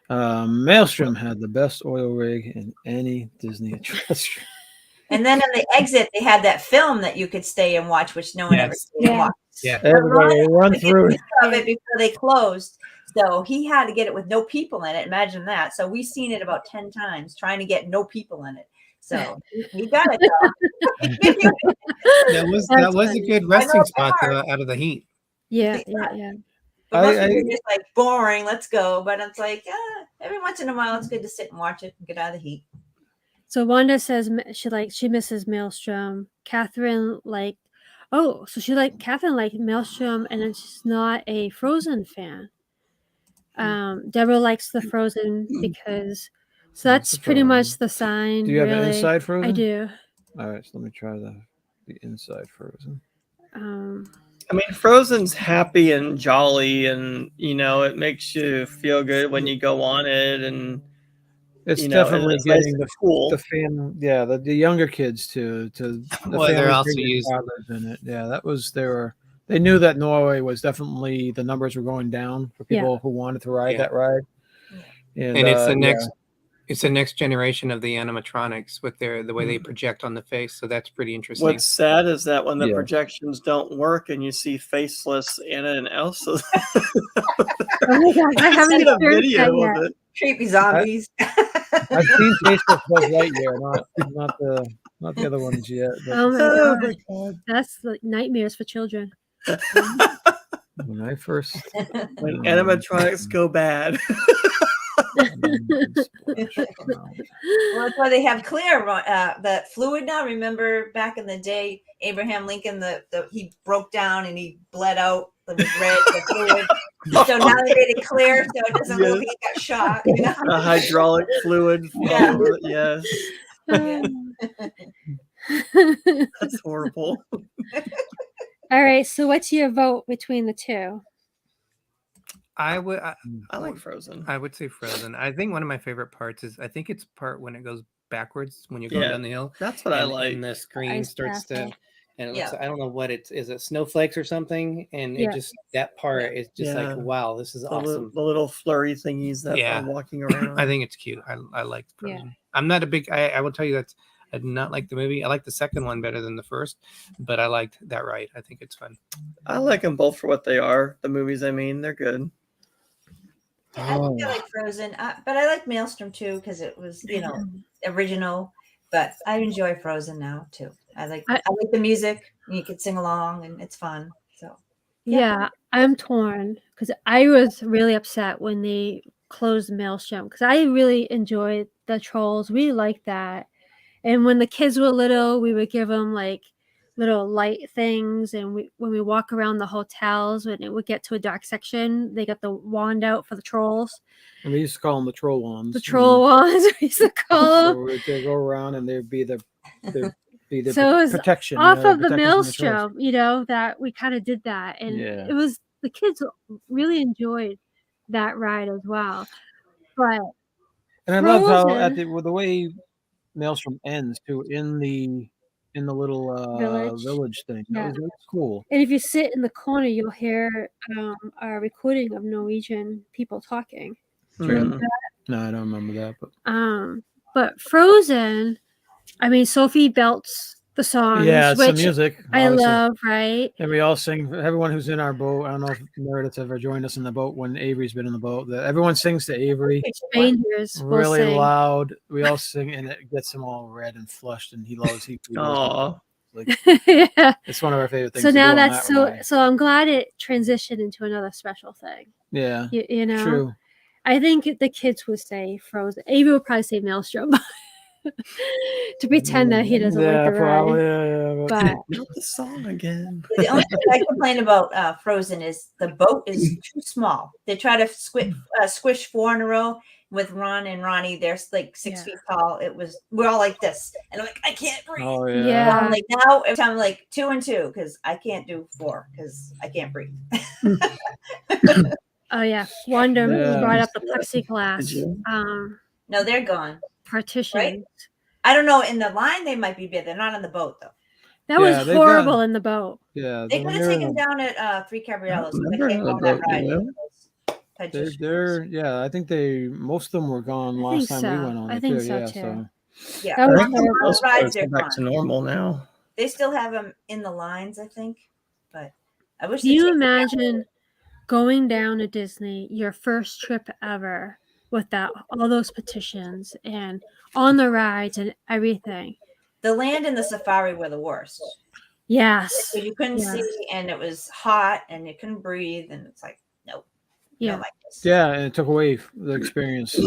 So Maelstrom had the best oil rig in any Disney attraction. And then on the exit, they had that film that you could stay and watch, which no one ever Yes. stayed and Yeah. watched. Yeah. Everybody run through it. Of it before they closed. So he had to get it with no people in it. Imagine that. So we've seen it about 10 times trying to get no people in it. So he got it though. That was a good resting spot out of the heat. Yeah. But most people are just like boring, let's go. But it's like, every once in a while it's good to sit and watch it and get out of the heat. So Wanda says she misses Maelstrom. Catherine Catherine liked Maelstrom, and then she's not a Frozen fan. Deborah likes the Frozen because that's pretty much the sign. Do you have really. an inside Frozen? I do. All right, so let me try the inside Frozen. I mean, Frozen's happy and jolly, and it makes you feel good when you go on it, and it's definitely it's getting nice cool. the fan, the younger kids to the Well, they're families also bring their using fathers in it. Yeah, they knew that Norway was definitely the numbers were going down for people who wanted to ride that ride, and it's the next generation of the animatronics with the way they project on the face. So that's pretty interesting. What's sad is that when the projections don't work and you see faceless Anna and Elsa. Oh my god, I haven't seen a experienced video that of yet. it. Creepy zombies. I've seen Faceless Buzz Lightyear, not the other ones yet. But Oh my god, that's like nightmares for children. when I first When animatronics go bad. Well, that's why they have clear the fluid now. Remember back in the day, Abraham Lincoln, he broke down and he bled out. It was red, the fluid. So now they made it clear, so it doesn't look like he got shocked. A hydraulic fluid. Yeah. Yes. Yeah. That's horrible. All right, so what's your vote between the two? I like Frozen. I would say Frozen. I think one of my favorite parts is it's part when it goes backwards when you're going down the hill. That's what I like. And the screen Ice starts castle. to, and it looks, I don't know what is it snowflakes or something? And it just, that part is just like, wow, this is awesome. The little flurry thingies that are walking around. I think it's cute. I like Frozen. Yeah. I'm not a big, I will tell you I did not like the movie. I like the second one better than the first, but I liked that ride. I think it's fun. I like them both for what they are. The movies, I mean, they're good. I like Frozen, but I like Maelstrom too because it was, original. But I enjoy Frozen now too. I like the music. And you could sing along, and it's fun. So yeah, I'm torn because I was really upset when they closed Maelstrom because I really enjoyed the Trolls. We liked that, and when the kids were little, we would give them like little light things, and when we walk around the hotels, when it would get to a dark section, they got the wand out for the trolls. And we used to call them the troll wands. The troll wands, we used to call them. So they go around, and there'd be the so it was protection off of the Maelstrom. That we kind of did that, and it was the kids really enjoyed that ride as well. But and I love how the way Maelstrom ends too in the little village thing. That was cool. And if you sit in the corner, you'll hear a recording of Norwegian people talking. No, I don't remember that. But Frozen, I mean, Sophie belts the songs, Yeah, it's the which music. I obviously. love, right? And we all sing. Everyone who's in our boat. I don't know if Meredith's ever joined us in the boat when Avery's been in the boat. Everyone sings to Avery Strangers will really sing. loud. We all sing, and it gets him all red and flushed. And he loves. He Aw. like Yeah. it's one of our favorite things. So to now do on that's that ride. so I'm glad it transitioned into another special thing. Yeah, You know, true. I think the kids would say Frozen. Avery would probably say Maelstrom to pretend that he doesn't like the probably. ride. Yeah, But Not the song again. The only thing I complain about Frozen is the boat is too small. They try to squish four in a row with Ron and Ronnie. They're like 6 feet tall. We're all like this, and I'm like, I can't breathe. oh yeah, yeah. I'm like now every time I'm like 2 and 2 because I can't do 4 because I can't breathe. oh yeah, Wanda Yeah. brought up the Did plexiglass you? No, they're gone. partition. I don't know. In the line, they might be big. They're not on the boat though. That Yeah, was they've horrible got- in the boat. Yeah, They when could have they're taken in down at Three Cabriellos. I Remember can't go the on that boat, ride. do you? they're yeah. I think most of them were gone I last think time we so. went on I it think too. so, Yeah, too. so Yeah, That I was think horrible. most rides boats are are back to gone. normal now. They still have them in the lines, I think. But I wish. Can they'd you take them down. imagine going down to Disney, your first trip ever, without all those petitions and on the rides and everything? The land and the safari were the worst. Yes. So you couldn't Yeah. see, and it was hot, and you couldn't breathe, and it's like, nope, Yeah. don't like this. yeah, and it took away the experience. It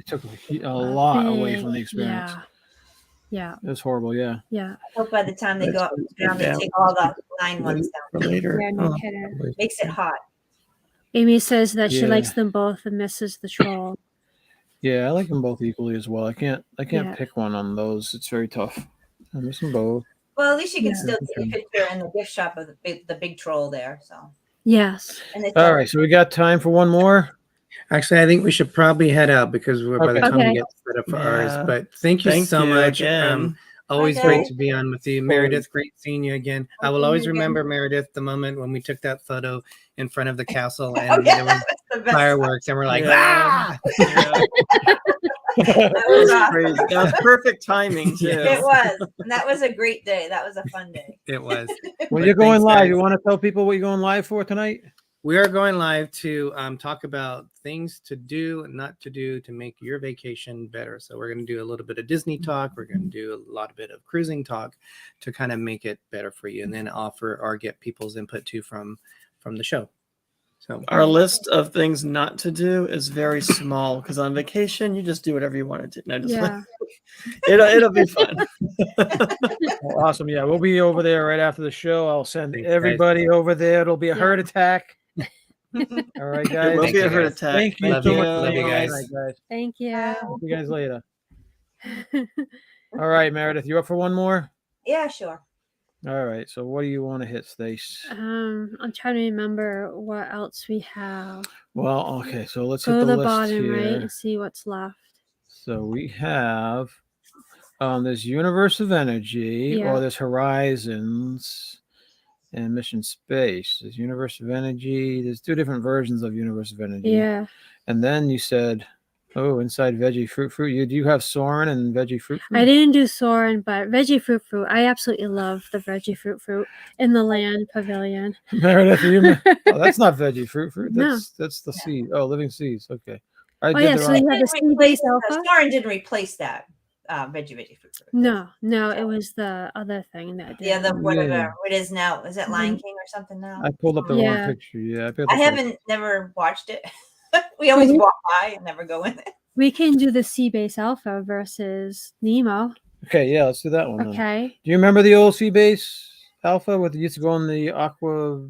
took a lot away from the Big, experience. Yeah. It was horrible. Yeah. Yeah. I hope by the time they That's go up what it's down, they down. take all the 9 ones For down. later. Yeah, no Oh, kidding. Makes it hot. Amy says that she Yeah. likes them both and misses the troll. Yeah, I like them both equally as well. I can't Yeah. pick one on those. It's very tough. I miss them both. Well, at least you can Yeah. still see a picture in the gift shop of the big troll there. So, Yes. and it's All right, so we got time for one more. Actually, I think we should probably head out because we're by the Okay. time Okay. we get set up for ours. Yeah. But thank you so much. again. Always Bye, great guys. to be on with you, Meredith. Great seeing you again. I will seeing always you again. remember, Meredith, the moment when we took that photo in front of the castle and Oh yeah, there that was was the best. fireworks, and we're like, Yeah. ah! Yeah. That was awesome. Crazy. That was perfect timing too. Yeah. It was, and that was a great day. That was a fun day. It was. Well, But you're going thanks, live. guys. You want to tell people what you're going live for tonight? We are going live to talk about things to do and not to do to make your vacation better. So we're going to do a little bit of Disney talk. We're going to do a lot of bit of cruising talk to kind of make it better for you, and then offer or get people's input too from the show. So Our list of things not to do is very small because on vacation you just do whatever you want to do. No, just Yeah. it'll be fun. Oh, awesome. Yeah, we'll be over there right after the show. I'll send Thanks, guys. everybody over there. It'll be a Yeah. herd attack. All right, It guys. will Thank be you, a herd guys. attack. Thank you Love so you. much. Love you, guys. All right, guys. Thank you. See you guys later. All right, Meredith, you up for one more? Yeah, sure. All right. So what do you want to hit, Stace? I'm trying to remember what else we have. Well, okay. So let's Go hit to the the list bottom here. right and see what's left. So we have there's Universe of Energy, Yeah. or there's Horizons and Mission Space. There's Universe of Energy. There's two different versions of Universe of Energy. Yeah. And then you said, oh, inside Veggie Fruit. Do you have Soren and Veggie Fruit? I didn't do Soren, but Veggie Fruit. I absolutely love the Veggie Fruit in the Land Pavilion. Meredith, oh, that's not Veggie Fruit. No. That's the seed. Oh, Living Seeds. Okay. I Oh did yeah, the so wrong. you have the sea-based alpha? Soren didn't replace that veggie fruit. No, it was the other thing that did. Yeah, the whatever Yeah. it is now. Is it Lion King or something now? I pulled up the wrong Yeah. picture. Yeah, I haven't never watched it. We always Mhm. walk by and never go in there. We can do the sea-based alpha versus Nemo. Okay, yeah, let's do that one. Then. Okay. Do you remember the old sea base alpha with used to go on the aqua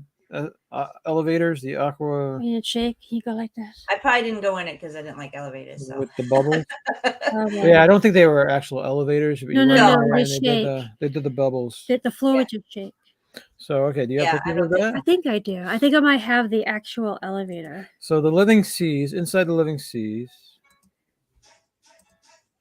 elevators, the aqua Can you shake? Can you go like this? I probably didn't go in it because I didn't like elevators. So with the bubbles? Oh, Yeah, I don't think they were actual elevators. But No, you no, went no, in there they and shake. they did the bubbles. The floor Yeah. would just shake. So okay, do you have Yeah, I pictures of don't that? I think I do. I think I might have the actual elevator. So the Living Seas, inside the Living Seas.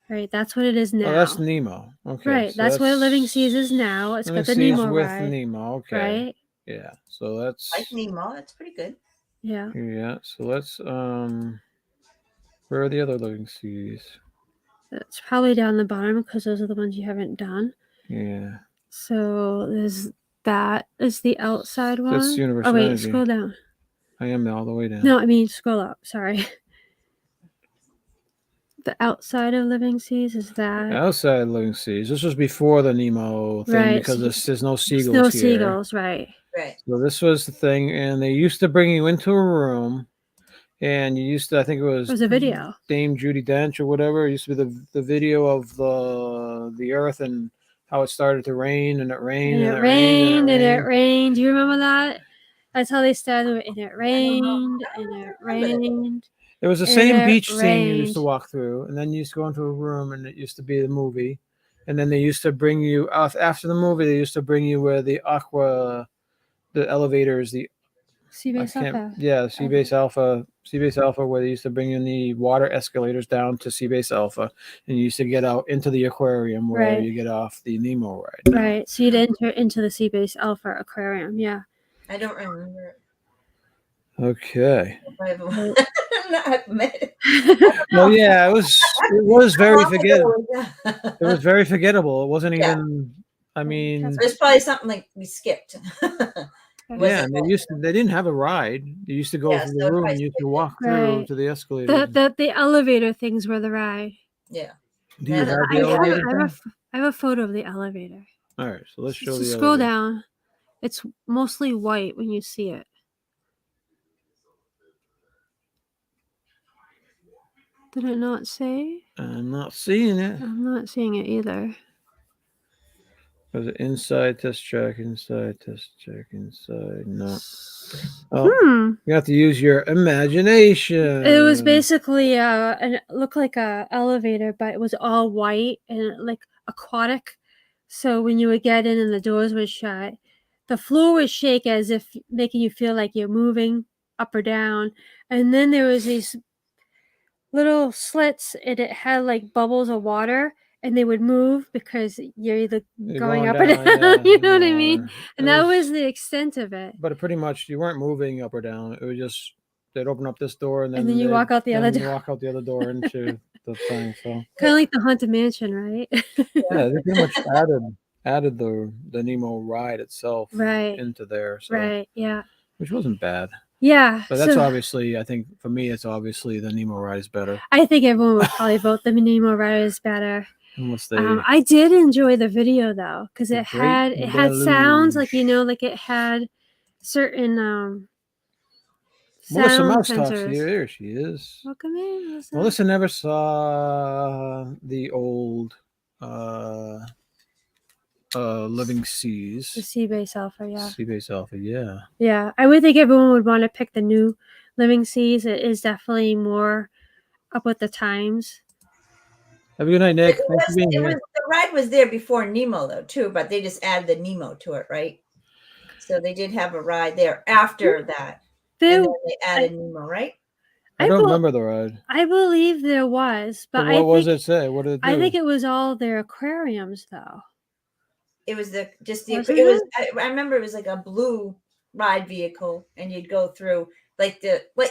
Right, that's what it is now. Oh, that's Nemo. Okay, Right, so that's what Living Seas is now. It's Living got the Seas Nemo with ride. Nemo. Okay, Right? yeah. So that's like Nemo, that's pretty good. Yeah. yeah. So let's where are the other Living Seas? It's probably down the bottom because those are the ones you haven't done. Yeah. So there's that is the outside one. That's Universal Oh wait, Energy. scroll down. I am all the way down. No, I mean scroll up. Sorry. The outside of Living Seas is that. Outside Living Seas. This was before the Nemo thing Right, because so there's no seagulls no here. seagulls, right? Right. So this was the thing, and they used to bring you into a room, and you used to, I think it It was a video. Dame Judi Dench or whatever. It used to be the video of the Earth and how it started to rain, and it rained, And it rained, and it rained. Do you remember that? That's how they started with, and it rained, and it rained. It was the and same it beach scene you used to rained. walk through, and then you used to go into a room, and it used to be the movie, and then they used to bring you after the movie. They used to bring you where the elevators, Seabase Alpha. yeah, Seabase Alpha, where they used to bring you in the water escalators down to Seabase Alpha, and you used to get out into the aquarium where Right. you get off the Nemo ride. Right. So you'd enter into the Seabase Alpha aquarium. Yeah. I don't remember it. Okay. Not admit. Well, yeah, it was very forgettable. It It was very forgettable. It wasn't Yeah. even. I mean, was probably something like we skipped. yeah, and they didn't have a ride. You used to go Yeah, through so the room I and you used to skipped it. walk through Right. to the escalators. The elevator things were the ride. Yeah. Do you Yeah, have I the have, elevator? I, have I have a photo of the elevator. All right, so let's show So the scroll elevator. down. It's mostly white when you see it. Did it not say? I'm not seeing it. I'm not seeing it either. Was it inside test check? Inside test check. Inside. No. Oh, you have to use your imagination. It was basically it looked like a elevator, but it was all white and like aquatic. So when you would get in and the doors would shut, the floor would shake as if making you feel like you're moving up or down. And then there was these little slits and it had like bubbles of water and they would move because you're either going up or down, yeah, you know what I mean? or And it that was the extent of it. But pretty much you weren't moving up or down. It was just they'd open up this door and then you they'd- walk out the other then you door. walk out the other door into the thing. So Kind of like the Haunted Mansion, right? yeah, they pretty much added the Nemo ride itself Right. into there. So Right, yeah. which wasn't bad. Yeah. But that's so obviously, I think for me, it's obviously the Nemo ride is better. I think everyone would probably vote the Nemo ride is better. Unless they, I did enjoy the video though, because The it had Great sounds like Deluge. like it had certain Melissa sound Mouse talks sensors. here. There she is. Welcome in, Melissa. Melissa never saw the old Living Seas. The Seabase Alpha, yeah. Seabase Alpha, yeah. Yeah, I would think everyone would want to pick the new Living Seas. It is definitely more up with the times. Have a good night, Nick. Thanks for being here. The ride was there before Nemo though too, but they just added the Nemo to it, right? So they did have a ride there after that. And then they added Nemo, right? I don't remember the ride. I believe there was, but What was it say? What did it do? I think it was all their aquariums though. It was Wasn't I remember it was like a blue ride vehicle and you'd go through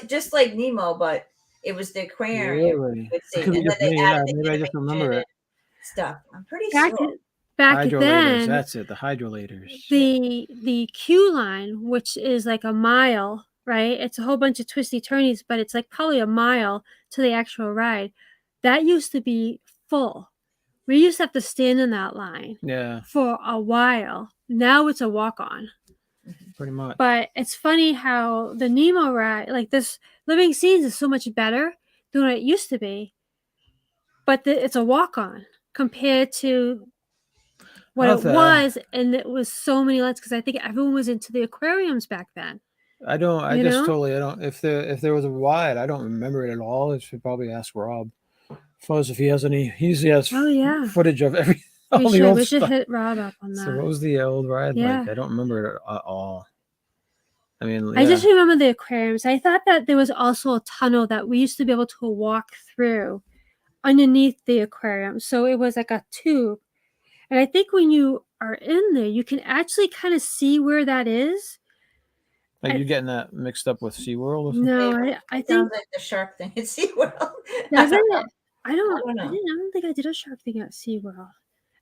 just like Nemo, but it was the aquarium. Really? You would see. It could be And then just they me, yeah, added the maybe I just remember animation it. stuff. I'm pretty Back sure. back Hydrolators, then, that's it. The hydrolators. the queue line, which is like a mile, right? It's a whole bunch of twisty turnies, but it's like probably a mile to the actual ride. That used to be full. We used to have to stand in that line Yeah, for a while. Now it's a walk on. pretty much. But it's funny how the Nemo ride, like this Living Seas, is so much better than what it used to be. But it's a walk on compared to what it was, and it was so many lines because I think everyone was into the aquariums back then. I don't. I just totally. I don't. If there was a ride, I don't remember it at all. I should probably ask Rob. Suppose if he has any, he usually has footage of every. We should hit Rob up on that. So what was the old ride Yeah. like? I don't remember it at all. I mean, I just remember the aquariums. I thought that there was also a tunnel that we used to be able to walk through underneath the aquarium. So it was like a tube. And I think when you are in there, you can actually kind of see where that is. Are you getting that mixed up with SeaWorld or something? No, I think sounds like the shark thing at SeaWorld. does it? I don't know. think I did a shark thing at SeaWorld.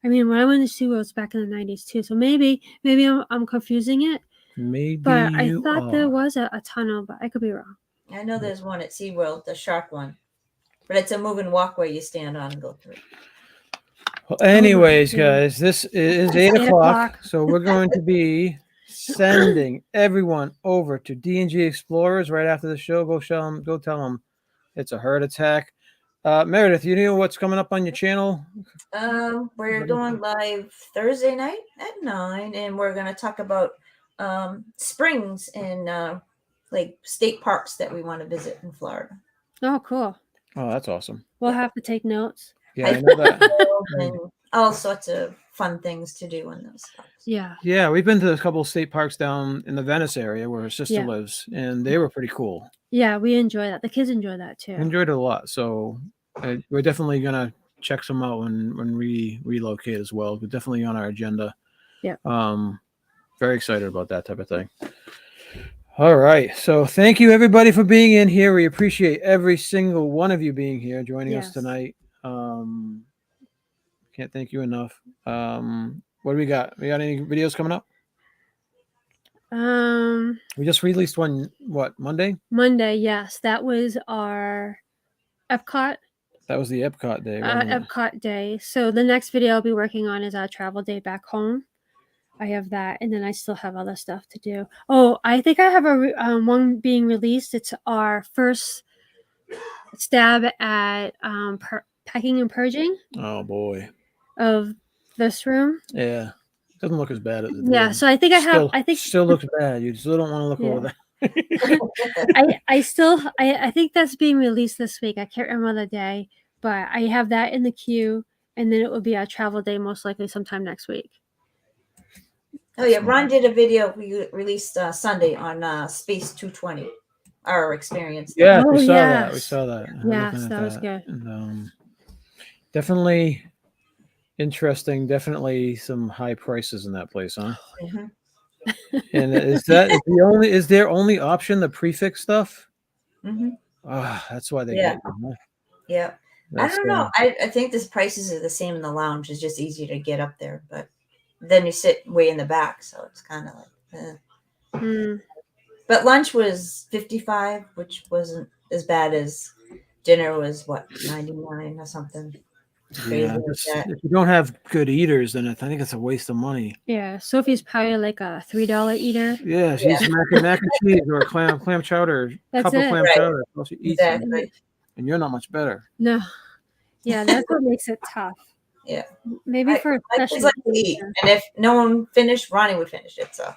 I mean, when I went to SeaWorld, it was back in the 90s too. So maybe I'm confusing it. Maybe But I you thought there are. was a tunnel, but I could be wrong. I know there's one at SeaWorld, the shark one. But it's a moving walkway you stand on and go through. Well, anyways, yeah. guys, this is It's 8 8 o'clock. o'clock. So we're going to be sending everyone over to D&G Explorers right after the show. Go tell them it's a herd attack. Meredith, you know what's coming up on your channel? We're going live Thursday night at 9, and we're gonna talk about springs and like state parks that we want to visit in Florida. Oh, cool. Oh, that's awesome. We'll have to take notes. Yeah, I know that. And all sorts of fun things to do in those parks. Yeah. Yeah, we've been to a couple of state parks down in the Venice area where her sister Yeah. lives, and they were pretty cool. Yeah, we enjoy that. The kids enjoy that too. We enjoyed it a lot. So we're definitely gonna check some out when we relocate as well. We're definitely on our agenda. Yeah. Very excited about that type of thing. All right. So thank you everybody for being in here. We appreciate every single one of you being here, joining us Yes. tonight. Can't thank you enough. What do we got? We got any videos coming up? We just released one, Monday? Monday, yes. That was our Epcot That was the Epcot day. wasn't it? Epcot day. So the next video I'll be working on is our travel day back home. I have that, and then I still have other stuff to do. Oh, I think I have one being released. It's our first stab at packing and purging Oh boy. of this room. Yeah. Doesn't look as bad as it Yeah, did. so I think I have. Still, I think still looks bad. You still don't want to look Yeah. over that. I think that's being released this week. I can't remember the day, but I have that in the queue, and then it will be our travel day most likely sometime next week. Oh yeah, Ron did a video we released Sunday on Space 220, our experience. Yeah, Oh, we saw that. yes. We saw that. We're Yes, looking at that was good. And, definitely interesting. Definitely some high prices in that place, huh? Mhm. And is their only option the prefix stuff? Mhm. Ah, that's why they Yeah. get you, huh? Yeah. That's, I don't know. I think the prices are the same in the lounge. It's just easier to get up there, but then you sit way in the back, so it's kind of like. Mm, But lunch was 55, which wasn't as bad as dinner was. What 99 or something. Crazy yeah, like just- that. if you don't have good eaters, then I think it's a waste of money. yeah, Sophie's probably like a $3 eater. Yeah, she's mac and cheese or clam chowder, That's couple it. clam Right. chowder. Well, she eats it, Exactly. and you're not much better. No, yeah, that's what makes it tough. Yeah. Maybe for a My kids special. like to eat, and if no one finished, Ronnie would finish it. So.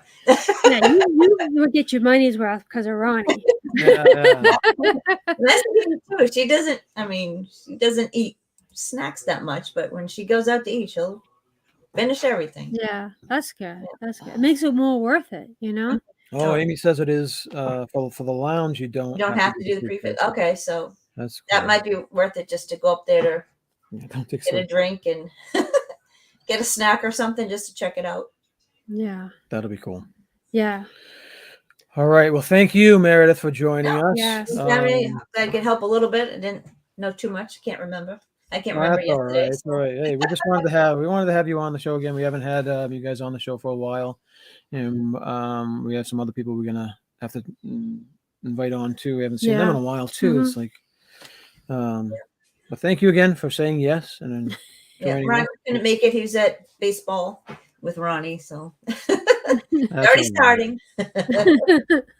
Yeah, you would get your money's worth because of Ronnie. Yeah, yeah. That's the thing too. She doesn't. I mean, she doesn't eat snacks that much, but when she goes out to eat, she'll finish everything. Yeah, that's good. That's good. It makes it more worth it, you know? Oh, Amy says it is for the lounge. You don't. You don't have to do the prefix. Okay, so That's that cool. might be worth it just to go up there to I don't think get so. a drink and get a snack or something just to check it out. Yeah. That'll be cool. Yeah. All right. Well, thank you, Meredith, for joining us. Yes. I could help a little bit. I didn't know too much. Can't remember. I can't remember That's all yesterday. right. It's all right. Hey, we just wanted to have you on the show again. We haven't had you guys on the show for a while, and we have some other people we're gonna have to invite on too. We haven't seen them in a while too. It's like, but thank you again for saying yes and then Yeah, joining Ron us. couldn't make it. He was at baseball with Ronnie, so That's already all right. starting.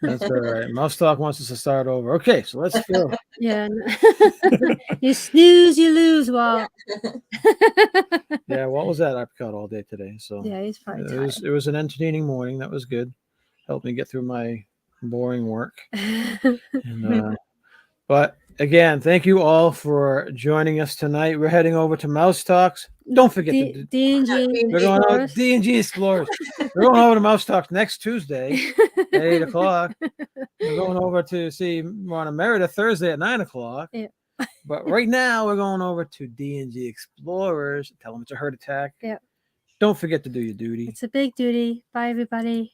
That's all right. Mouse Talk wants us to start over. Okay, so let's go. Yeah. You snooze, you lose, Walt. Yeah, what was that? I got all day today. So Yeah, he's probably it tired. was an entertaining morning. That was good. Helped me get through my boring work. And, but again, thank you all for joining us tonight. We're heading over to Mouse Talks. Don't forget to D&G. we're going over to D&G Explorers. We're going over to Mouse Talks next Tuesday at 8 o'clock. We're going over to see Ron Meredith Thursday at 9 o'clock. Yeah. But right now we're going over to D&G Explorers. Tell them it's a herd attack. Yeah. Don't forget to do your duty. It's a big duty. Bye, everybody.